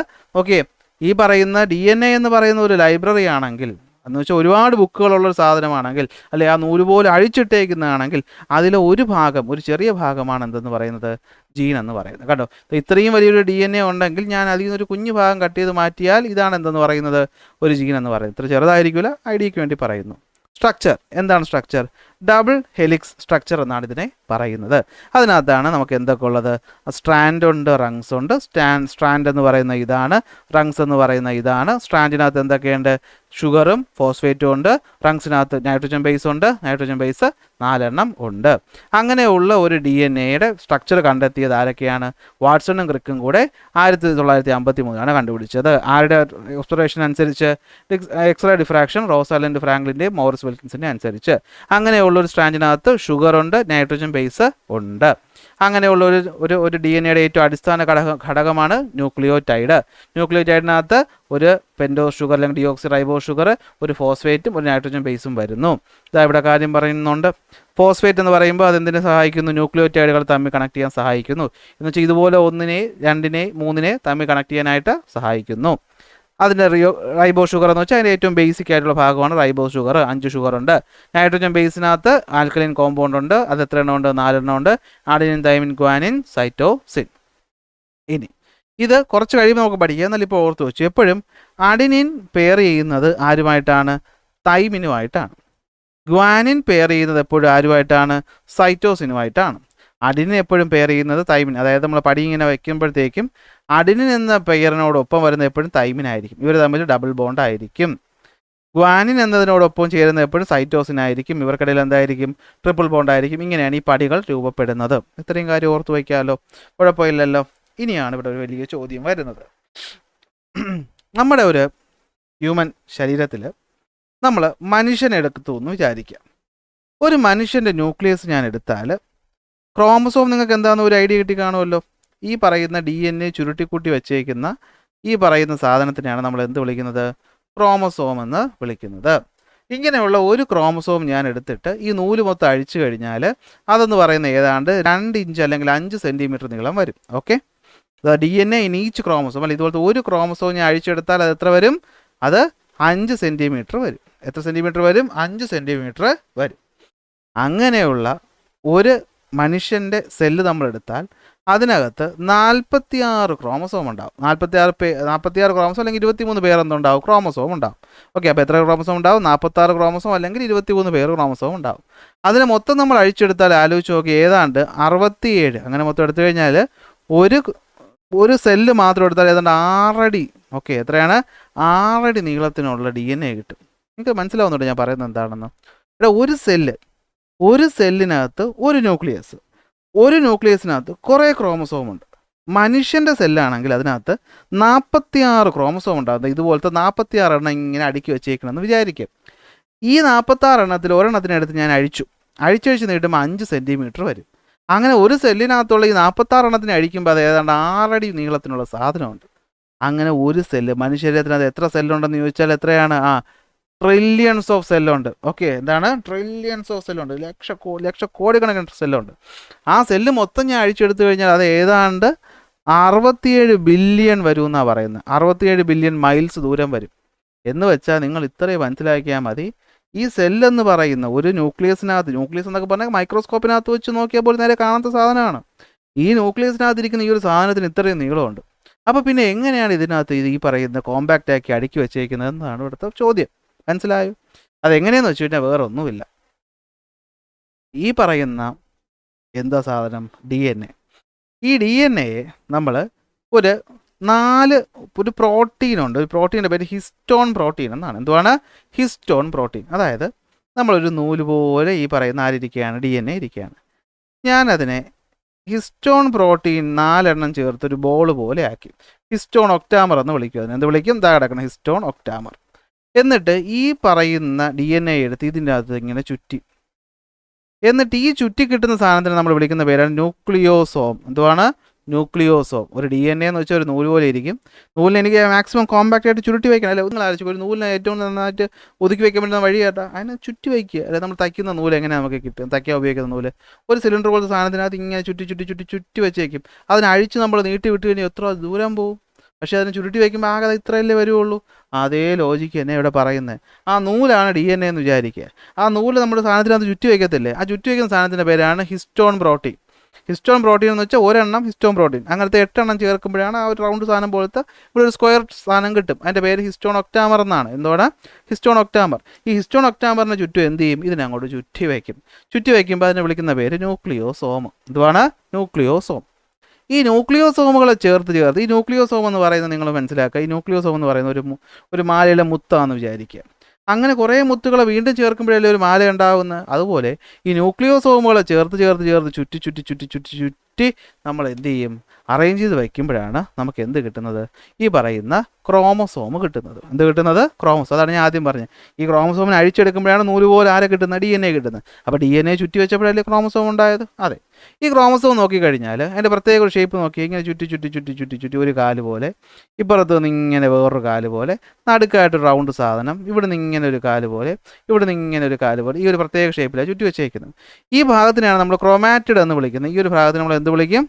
ഈ പറയുന്ന DNA എന്ന് പറയുന്ന ഒരു ലൈബ്രറി ആണെങ്കിൽ, എന്ന് വെച്ചാൽ ഒരുപാട് ബുക്കുകളുള്ളൊരു സാധനമാണെങ്കിൽ, അല്ലെ ആ നൂല് പോലെ അഴിച്ചിട്ടേക്കുന്നതാണെങ്കിൽ അതിലെ ഒരു ചെറിയ ഭാഗമാണ് എന്തെന്ന് പറയുന്നത്, ജീൻ എന്ന് പറയുന്നത്. കേട്ടോ, ഇത്രയും വലിയൊരു DNA ഉണ്ടെങ്കിൽ ഞാൻ അതിൽ നിന്നൊരു കുഞ്ഞു ഭാഗം കട്ട് ചെയ്ത് മാറ്റിയാൽ ഇതാണ് എന്തെന്ന് പറയുന്നത്, ഒരു ജീൻ എന്ന് പറയുന്നത്. ഇത്ര ചെറുതായിരിക്കില്ല, ഐഡിയയ്ക്ക് വേണ്ടി പറയുന്നു. സ്ട്രക്ചർ എന്താണ്? സ്ട്രക്ചർ ഡബിൾ ഹെലിക്സ് സ്ട്രക്ചർ എന്നാണ് ഇതിനെ പറയുന്നത്. അതിനകത്താണ് നമുക്ക് എന്തൊക്കെ ഉള്ളത്, സ്ട്രാൻഡ് ഉണ്ട്, റങ്സ് ഉണ്ട്. സ്ട്രാൻഡ് എന്ന് പറയുന്ന ഇതാണ്, റങ്സ് എന്ന് പറയുന്ന ഇതാണ്. സ്ട്രാൻഡിനകത്ത് എന്തൊക്കെയുണ്ട്, ഷുഗറും ഫോസ്ഫേറ്റും ഉണ്ട്. റങ്സിനകത്ത് നൈട്രജൻ ബേസ് ഉണ്ട്, നൈട്രജൻ ബേസ് 4 എണ്ണം ഉണ്ട്. അങ്ങനെയുള്ള ഒരു DNA-യുടെ സ്ട്രക്ചർ കണ്ടെത്തിയത് ആരൊക്കെയാണ്? വാട്സണും ക്രിക്കും കൂടെ 1953 കണ്ടുപിടിച്ചത്. ആരുടെ ഒബ്സർവേഷൻ അനുസരിച്ച്? എക്സ്റേ ഡിഫ്രാക്ഷൻ, റോസാലൻഡ് ഫ്രാങ്ക്ലിൻ്റെയും മോറിസ് വിൽക്കിൻസിൻ്റെ അനുസരിച്ച്. അങ്ങനെയുള്ളൊരു സ്ട്രാൻഡിനകത്ത് ഷുഗർ ഉണ്ട്, നൈട്രജൻ ബേസ് ഉണ്ട്. അങ്ങനെയുള്ള ഒരു DNA-യുടെ ഏറ്റവും അടിസ്ഥാന ഘടകമാണ് ന്യൂക്ലിയോടൈഡ്. ന്യൂക്ലിയോടൈഡിനകത്ത് ഒരു പെൻറ്റോസ് ഷുഗർ അല്ലെങ്കിൽ ഡിയോക്സി റൈബോസ് ഷുഗർ, ഒരു ഫോസ്ഫേറ്റും ഒരു നൈട്രജൻ ബേസും വരുന്നു. ഇതാ ഇവിടെ കാര്യം പറയുന്നുണ്ട്. ഫോസ്ഫേറ്റ് എന്ന് പറയുമ്പോൾ അതെന്തിനെ സഹായിക്കുന്നു? ന്യൂക്ലിയോടൈഡുകൾ തമ്മിൽ കണക്ട് ചെയ്യാൻ സഹായിക്കുന്നു. എന്ന് വെച്ചാൽ ഇതുപോലെ 1, 2, 3 തമ്മിൽ കണക്ട് ചെയ്യാനായിട്ട് സഹായിക്കുന്നു. അതിൻ്റെ റൈബോസ് ഷുഗർ എന്ന് വെച്ചാൽ അതിൻ്റെ ഏറ്റവും ബേസിക് ആയിട്ടുള്ള ഭാഗമാണ് റൈബോസ് ഷുഗർ. 5 ഷുഗർ ഉണ്ട്. നൈട്രജൻ ബേസിനകത്ത് ആൽക്കലൈൻ കോമ്പൗണ്ട് ഉണ്ട്. അത് എത്ര എണ്ണം ഉണ്ട്? 4 എണ്ണം ഉണ്ട്. Adenine, thymine, guanine, cytosine. ഇനി ഇത് കുറച്ച് കഴിയുമ്പോൾ നമുക്ക് പഠിക്കുക. എന്നാൽ ഇപ്പോൾ ഓർത്ത് വെച്ചു, എപ്പോഴും അഡിനിൻ പെയർ ചെയ്യുന്നത് ആരുമായിട്ടാണ്? തൈമിനുമായിട്ടാണ്. ഗ്വാനിൻ പെയർ ചെയ്യുന്നത് എപ്പോഴും ആരുമായിട്ടാണ്? സൈറ്റോസിനുമായിട്ടാണ്. അഡിനിൻ എപ്പോഴും പെയർ ചെയ്യുന്നത് തൈമിൻ. അതായത് നമ്മൾ പടി ഇങ്ങനെ വയ്ക്കുമ്പോഴത്തേക്കും അഡിനിൻ എന്ന പെയറിനോടൊപ്പം വരുന്ന എപ്പോഴും തൈമിനായിരിക്കും. ഇവർ തമ്മിൽ ഡബിൾ ബോണ്ട് ആയിരിക്കും. ഗ്വാനിൻ എന്നതിനോടൊപ്പം ചേരുന്ന എപ്പോഴും സൈറ്റോസിനായിരിക്കും. ഇവർക്കിടയിൽ എന്തായിരിക്കും? ട്രിപ്പിൾ ബോണ്ട് ആയിരിക്കും. ഇങ്ങനെയാണ് ഈ പടികൾ രൂപപ്പെടുന്നത്. ഇത്രയും കാര്യം ഓർത്ത് വയ്ക്കാമല്ലോ, കുഴപ്പമില്ലല്ലോ. ഇനിയാണ് ഇവിടെ ഒരു വലിയ ചോദ്യം വരുന്നത്. നമ്മുടെ ഒരു ഹ്യൂമൻ ശരീരത്തിൽ നമ്മൾ മനുഷ്യനെടുത്തു എന്ന് വിചാരിക്കാം. ഒരു മനുഷ്യൻ്റെ ന്യൂക്ലിയസ് ഞാൻ എടുത്താൽ, ക്രോമസോം നിങ്ങൾക്ക് എന്താണെന്ന് ഒരു ഐഡിയ കിട്ടി കാണുമല്ലോ. ഈ പറയുന്ന DNA ചുരുട്ടിക്കൂട്ടി വെച്ചേക്കുന്ന ഈ പറയുന്ന സാധനത്തിനെയാണ് നമ്മൾ എന്ത് വിളിക്കുന്നത്? ക്രോമസോം എന്ന് വിളിക്കുന്നത്. ഇങ്ങനെയുള്ള ഒരു ക്രോമസോം ഞാൻ എടുത്തിട്ട് ഈ നൂല് മൊത്തം അഴിച്ചു കഴിഞ്ഞാൽ അതെന്ന് പറയുന്ന ഏതാണ്ട് 2 ഇഞ്ച് അല്ലെങ്കിൽ 5 സെൻറ്റിമീറ്റർ നീളം വരും. Okay, DNA in each chromosome, അല്ല ഇതുപോലത്തെ ഒരു ക്രോമസോം ഞാൻ അഴിച്ചെടുത്താൽ അത് എത്ര വരും? അത് 5 സെൻറ്റിമീറ്റർ വരും. എത്ര സെൻറ്റിമീറ്റർ വരും? 5 സെൻറ്റിമീറ്റർ വരും. അങ്ങനെയുള്ള ഒരു മനുഷ്യൻ്റെ സെല്ല് നമ്മളെടുത്താൽ അതിനകത്ത് 46 ക്രോമസോം ഉണ്ടാവും. 46 ക്രോമസോം അല്ലെങ്കിൽ 23 പേർ എന്തുണ്ടാവും? ക്രോമസോം ഉണ്ടാവും. ഓക്കെ, അപ്പോൾ എത്ര ക്രോമസോം ഉണ്ടാവും? 46 ക്രോമസോം അല്ലെങ്കിൽ 23 പേർ ക്രോമസോം ഉണ്ടാവും. അതിനെ മൊത്തം നമ്മൾ അഴിച്ചെടുത്താൽ ആലോചിച്ച് നോക്കി, ഏതാണ്ട് 67. അങ്ങനെ മൊത്തം എടുത്തു കഴിഞ്ഞാൽ ഒരു സെല്ല് മാത്രം എടുത്താൽ ഏതാണ്ട് 6 അടി. ഓക്കെ, എത്രയാണ്? 6 അടി നീളത്തിനുള്ള DNA കിട്ടും. നിങ്ങൾക്ക് മനസ്സിലാവുന്നുണ്ട് ഞാൻ പറയുന്നത് എന്താണെന്ന്? ഇവിടെ ഒരു സെല്ലിനകത്ത് ഒരു ന്യൂക്ലിയസിനകത്ത് കുറേ ക്രോമസോം ഉണ്ട്. മനുഷ്യൻ്റെ സെല്ലാണെങ്കിൽ അതിനകത്ത് 46 ക്രോമസോം ഉണ്ടാകുന്നത്. ഇതുപോലത്തെ 46 എണ്ണം ഇങ്ങനെ അടുക്കി വെച്ചേക്കണമെന്ന് വിചാരിക്കും. ഈ 46 എണ്ണത്തിൽ ഒരെണ്ണത്തിനെടുത്ത് ഞാൻ അഴിച്ചഴിച്ച് നീട്ടുമ്പോൾ 5 സെൻറ്റിമീറ്റർ വരും. അങ്ങനെ ഒരു സെല്ലിനകത്തുള്ള ഈ 46 എണ്ണത്തിന് അഴിക്കുമ്പോൾ അത് ഏതാണ്ട് 6 അടി നീളത്തിനുള്ള സാധനമുണ്ട്. അങ്ങനെ ഒരു സെല്ല്, മനുഷ്യശരീരത്തിനകത്ത് എത്ര സെല്ലുണ്ടെന്ന് ചോദിച്ചാൽ എത്രയാണ്? ട്രില്യൺസ് ഓഫ് സെല്ലുണ്ട്. ഓക്കെ, എന്താണ്? ട്രില്യൺസ് ഓഫ് സെല്ലുണ്ട്. ലക്ഷക്കോടിക്കണക്കിന് സെല്ലുണ്ട്. ആ സെല്ല് മൊത്തം ഞാൻ അഴിച്ചെടുത്തു കഴിഞ്ഞാൽ അത് ഏതാണ്ട് 67 ബില്യൺ വരും എന്നാണ് പറയുന്നത്. 67 ബില്യൺ മൈൽസ് ദൂരം വരും. എന്ന് വെച്ചാൽ നിങ്ങൾ ഇത്രയും മനസ്സിലാക്കിയാൽ മതി. ഈ സെല്ലെന്ന് പറയുന്ന ഒരു ന്യൂക്ലിയസ് എന്നൊക്കെ പറഞ്ഞാൽ മൈക്രോസ്കോപ്പിനകത്ത് വെച്ച് നോക്കിയാൽ പോലും നേരെ കാണാത്ത സാധനമാണ്. ഈ ന്യൂക്ലിയസിനകത്തിരിക്കുന്ന ഈ ഒരു സാധനത്തിന് ഇത്രയും നീളമുണ്ട്. അപ്പോൾ പിന്നെ എങ്ങനെയാണ് ഇതിനകത്ത് ഈ പറയുന്ന കോമ്പാക്റ്റ് ആക്കി അടുക്കി വെച്ചേക്കുന്നത് എന്നാണ് ഇവിടുത്തെ ചോദ്യം. മനസ്സിലായോ? അതെങ്ങനെയെന്ന് വെച്ച് കഴിഞ്ഞാൽ വേറെ ഒന്നുമില്ല. ഈ പറയുന്ന എന്താ സാധനം? DNA. ഈ DNA നമ്മൾ ഒരു പ്രോട്ടീനുണ്ട്. ഒരു പ്രോട്ടീൻ്റെ പേര് ഹിസ്റ്റോൺ പ്രോട്ടീൻ എന്നാണ്. എന്തുവാണ്? Histone protein. അതായത് നമ്മളൊരു നൂല് പോലെ ഈ പറയുന്ന ആരിയ്ക്കുകയാണ്? DNA ഇരിക്കുകയാണ്. ഞാനതിനെ ഹിസ്റ്റോൺ പ്രോട്ടീൻ 4 എണ്ണം ചേർത്ത് ഒരു ബോൾ പോലെ ആക്കി ഹിസ്റ്റോൺ ഒക്ടാമർ എന്ന് വിളിക്കും. അതിന് എന്ത് വിളിക്കും? ഇതാ കിടക്കണം, ഹിസ്റ്റോൺ ഒക്ടാമർ. എന്നിട്ട് ഈ പറയുന്ന DNA എടുത്ത് ഇതിൻ്റെ അകത്ത് ഇങ്ങനെ ചുറ്റി, എന്നിട്ട് ഈ ചുറ്റി കിട്ടുന്ന സാധനത്തിന് നമ്മൾ വിളിക്കുന്ന പേരാണ് ന്യൂക്ലിയോസോം. എന്തുവാണ്? ന്യൂക്ലിയോസോം. ഒരു DNA എന്ന് വെച്ചാൽ ഒരു നൂല് പോലെ ഇരിക്കും. നൂലിന് എനിക്ക് മാക്സിമം കോമ്പാക്റ്റ് ആയിട്ട് ചുരുട്ടി വയ്ക്കണം. അല്ലെ നിങ്ങൾ ആലോചിക്കും ഒരു നൂലിനെ ഏറ്റവും നന്നായിട്ട് ഒതുക്കി വയ്ക്കാൻ പറ്റുന്ന വഴി കേട്ടാ അതിനെ ചുറ്റി വയ്ക്കുക. അല്ലെ നമ്മൾ തയ്ക്കുന്ന നൂല് എങ്ങനെ നമുക്ക് കിട്ടും, തയ്ക്കാൻ ഉപയോഗിക്കുന്ന നൂല് ഒരു സിലിണ്ടർ പോലത്തെ സാധനത്തിനകത്ത് ഇങ്ങനെ ചുറ്റി വെച്ച് വയ്ക്കും. അതിനെ അഴിച്ച് നമ്മൾ നീട്ടി വിട്ട് കഴിഞ്ഞാൽ എത്ര ദൂരം പോകും. പക്ഷേ അതിന് ചുരുട്ടി വയ്ക്കുമ്പോൾ ആകെ ഇത്രയല്ലേ വരുള്ളൂ. അതേ ലോജിക്ക് തന്നെ ഇവിടെ പറയുന്നത്. ആ നൂലാണ് DNA എന്ന് വിചാരിക്കുക. ആ നൂല് നമ്മുടെ സാധനത്തിനകത്ത് ചുറ്റി വയ്ക്കത്തില്ലേ, ആ ചുറ്റി വയ്ക്കുന്ന സാധനത്തിൻ്റെ പേരാണ് ഹിസ്റ്റോൺ പ്രോട്ടീൻ. ഹിസ്റ്റോൺ പ്രോട്ടീൻ എന്ന് വെച്ചാൽ ഒരെണ്ണം ഹിസ്റ്റോൺ പ്രോട്ടീൻ. അങ്ങനത്തെ 8 എണ്ണം ചേർക്കുമ്പോഴാണ് ആ ഒരു റൗണ്ട് സാധനം പോലത്തെ ഇവിടെ ഒരു സ്ക്വയർ സാധനം കിട്ടും. അതിൻ്റെ പേര് ഹിസ്റ്റോൺ ഒക്ടാമർ എന്നാണ്. എന്താണ് ഹിസ്റ്റോൺ ഒക്ടാമർ? ഈ ഹിസ്റ്റോൺ ഒക്ടാമറിന് ചുറ്റും എന്ത് ചെയ്യും, ഇതിനങ്ങോട്ട് ചുറ്റി വയ്ക്കും. ചുറ്റി വയ്ക്കുമ്പോൾ അതിനെ വിളിക്കുന്ന പേര് ന്യൂക്ലിയോസോം. എന്തുവാണ്? ന്യൂക്ലിയോസോം. ഈ ന്യൂക്ലിയോസോമുകളെ ചേർത്ത് ഈ ന്യൂക്ലിയോസോം എന്ന് പറയുന്നത് നിങ്ങൾ മനസ്സിലാക്കുക. ഈ ന്യൂക്ലിയോസോം എന്ന് പറയുന്ന ഒരു മാലയിലെ മുത്താണെന്ന് വിചാരിക്കുക. അങ്ങനെ കുറേ മുത്തുകളെ വീണ്ടും ചേർക്കുമ്പോഴല്ലേ ഒരു മാല ഉണ്ടാകുന്നത്. അതുപോലെ ഈ ന്യൂക്ലിയോസോമുകളെ ചുറ്റി നമ്മൾ എന്ത് ചെയ്യും, അറേഞ്ച് ചെയ്ത് വയ്ക്കുമ്പോഴാണ് നമുക്ക് എന്ത് കിട്ടുന്നത്, ഈ പറയുന്ന ക്രോമസോം കിട്ടുന്നത്. എന്ത് കിട്ടുന്നത്? ക്രോമസോം. അതാണ് ഞാൻ ആദ്യം പറഞ്ഞത്. ഈ ക്രോമസോമിനെ അഴിച്ചെടുക്കുമ്പോഴാണ് നൂല് പോലെ ആരെ കിട്ടുന്നത്, DNA കിട്ടുന്നത്. അപ്പോൾ DNA ചുറ്റി വെച്ചപ്പോഴല്ലേ ക്രോമസോം ഉണ്ടായത്. അതെ, ഈ ക്രോമസോം നോക്കിക്കഴിഞ്ഞാൽ അതിൻ്റെ പ്രത്യേക ഒരു ഷേപ്പ് നോക്കി, ഇങ്ങനെ ചുറ്റി ഒരു കാല് പോലെ, ഇപ്പുറത്ത് നിന്ന് ഇങ്ങനെ വേറൊരു കാല് പോലെ, നടുക്കായിട്ടൊരു റൗണ്ട് സാധനം, ഇവിടെ നിന്ന് ഇങ്ങനെ ഒരു കാല് പോലെ, ഇവിടെ നിന്ന് ഇങ്ങനെ ഒരു കാല് പോലെ, ഈ ഒരു പ്രത്യേക ഷേപ്പിലാണ് ചുറ്റി വെച്ചേക്കുന്നത്. ഈ ഭാഗത്തിനാണ് നമ്മൾ ക്രോമാറ്റിഡ് എന്ന് വിളിക്കുന്നത്. ഈ ഒരു ഭാഗത്തിന് നമ്മൾ എന്ത് വിളിക്കും?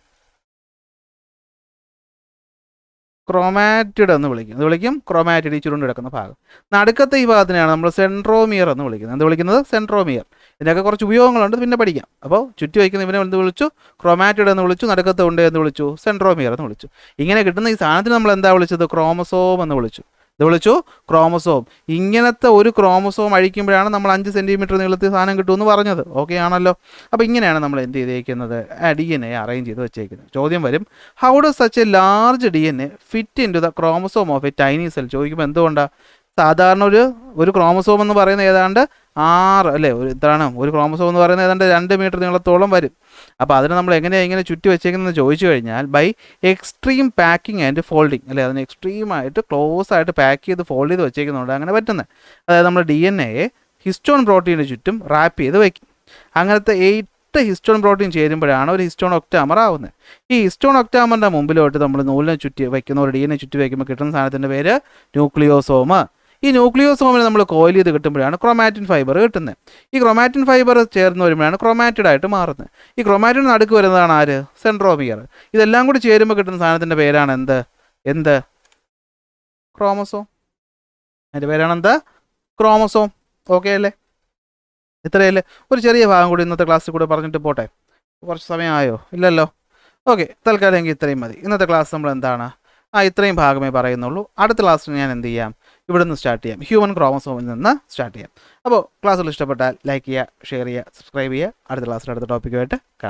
ക്രോമാറ്റിഡ് എന്ന് വിളിക്കും. ക്രോമാറ്റിഡ്, ഈ ചുരുണ്ട് കിടക്കുന്ന ഭാഗം. നടുക്കത്തെ ഈ ഭാഗത്തിനാണ് നമ്മൾ സെൻട്രോമിയർ എന്ന് വിളിക്കുന്നത്. എന്ത് വിളിക്കുന്നത്? സെൻട്രോമിയർ. ഇതിനൊക്കെ കുറച്ച് ഉപയോഗങ്ങളുണ്ട്, പിന്നെ പഠിക്കാം. അപ്പോൾ ചുറ്റി വയ്ക്കുന്ന ഇവനെ എന്ത് വിളിച്ചു? ക്രോമാറ്റിഡ് എന്ന് വിളിച്ചു. നടുക്കത്തെ ഉണ്ട് എന്ന് വിളിച്ചു? സെൻട്രോമിയർ എന്ന് വിളിച്ചു. ഇങ്ങനെ കിട്ടുന്ന ഈ സാധനത്തിന് നമ്മൾ എന്താ വിളിച്ചത്? ക്രോമസോം എന്ന് വിളിച്ചു. ഇത് വിളിച്ചു ക്രോമസോം. ഇങ്ങനത്തെ ഒരു ക്രോമസോം അഴിക്കുമ്പോഴാണ് നമ്മൾ 5 സെൻറ്റിമീറ്റർ നീളത്തിൽ സാധനം കിട്ടുമെന്ന് പറഞ്ഞത്. ഓക്കെ ആണല്ലോ. അപ്പോൾ ഇങ്ങനെയാണ് നമ്മൾ എന്ത് ചെയ്തേക്കുന്നത്, DNA അറേഞ്ച് ചെയ്ത് വെച്ചേക്കുന്നത്. ചോദ്യം വരും, how does such a large DNA fit in to the chromosome of a tiny cell? ചോദിക്കുമ്പോൾ എന്തുകൊണ്ടാണ്? സാധാരണ ഒരു ക്രോമസോം എന്ന് പറയുന്നത് ഏതാണ്ട് 6 അല്ലേ, ഒരു ക്രോമസോം എന്ന് പറയുന്നത് ഏതാണ്ട് 2 മീറ്റർ നീളത്തോളം വരും. അപ്പോൾ അതിന് നമ്മൾ എങ്ങനെയാണ് ഇങ്ങനെ ചുറ്റി വെച്ചേക്കുന്നതെന്ന് ചോദിച്ചു കഴിഞ്ഞാൽ by extreme packing and folding. അല്ലേ, അതിന് എക്സ്ട്രീമായിട്ട് ക്ലോസ് ആയിട്ട് പാക്ക് ചെയ്ത് ഫോൾഡ് ചെയ്ത് വെച്ചേക്കുന്നുണ്ട് അങ്ങനെ പറ്റുന്നത്. അതായത് നമ്മൾ DNA ഹിസ്റ്റോൺ പ്രോട്ടീന് ചുറ്റും റാപ്പ് ചെയ്ത് വയ്ക്കും. അങ്ങനത്തെ 8 ഹിസ്റ്റോൺ പ്രോട്ടീൻ ചേരുമ്പോഴാണ് ഒരു ഹിസ്റ്റോൺ ഒക്ടാമർ ആവുന്നത്. ഈ ഹിസ്റ്റോൺ ഒക്ടാമറിൻ്റെ മുമ്പിലോട്ട് നമ്മൾ നൂലിനെ ചുറ്റി വയ്ക്കുന്ന ഒരു DNA ചുറ്റി വയ്ക്കുമ്പോൾ കിട്ടുന്ന സാധനത്തിൻ്റെ പേര് ന്യൂക്ലിയോസോം. ഈ ന്യൂക്ലിയോസോമിനെ നമ്മൾ കോയിൽ ചെയ്ത് കിട്ടുമ്പോഴാണ് ക്രോമാറ്റിൻ ഫൈബർ കിട്ടുന്നത്. ഈ ക്രോമാറ്റിൻ ഫൈബർ ചേർന്ന് വരുമ്പോഴാണ് ക്രോമാറ്റിഡ് ആയിട്ട് മാറുന്നത്. ഈ ക്രോമാറ്റിൻ നടുക്ക് വരുന്നതാണ് ആര്? സെൻട്രോമിയർ. ഇതെല്ലാം കൂടി ചേരുമ്പോൾ കിട്ടുന്ന സാധനത്തിൻ്റെ പേരാണ് എന്ത്? ക്രോമസോം. അതിൻ്റെ പേരാണ് എന്ത്? ക്രോമസോം. ഓക്കെ അല്ലേ? ഇത്രയല്ലേ? ഒരു ചെറിയ ഭാഗം കൂടി ഇന്നത്തെ ക്ലാസ്സിൽ കൂടെ പറഞ്ഞിട്ട് പോട്ടെ. കുറച്ച് സമയമായോ? ഇല്ലല്ലോ. ഓക്കെ, തൽക്കാലം എങ്കിൽ ഇത്രയും മതി. ഇന്നത്തെ ക്ലാസ് നമ്മൾ എന്താണ്, ഇത്രയും ഭാഗമേ പറയുന്നുള്ളൂ. അടുത്ത ക്ലാസ്സിൽ ഞാൻ എന്ത് ചെയ്യാം, ഇവിടെ നിന്ന് സ്റ്റാർട്ട് ചെയ്യാം. ഹ്യൂമൻ ക്രോമസോമിൽ നിന്ന് സ്റ്റാർട്ട് ചെയ്യാം. അപ്പോൾ ക്ലാസ്സുകൾ ഇഷ്ടപ്പെട്ടാൽ ലൈക്ക് ചെയ്യുക, ഷെയർ ചെയ്യുക, സബ്സ്ക്രൈബ് ചെയ്യുക. അടുത്ത ക്ലാസ്സിൽ അടുത്ത ടോപ്പിക്കുമായിട്ട് കാണാം.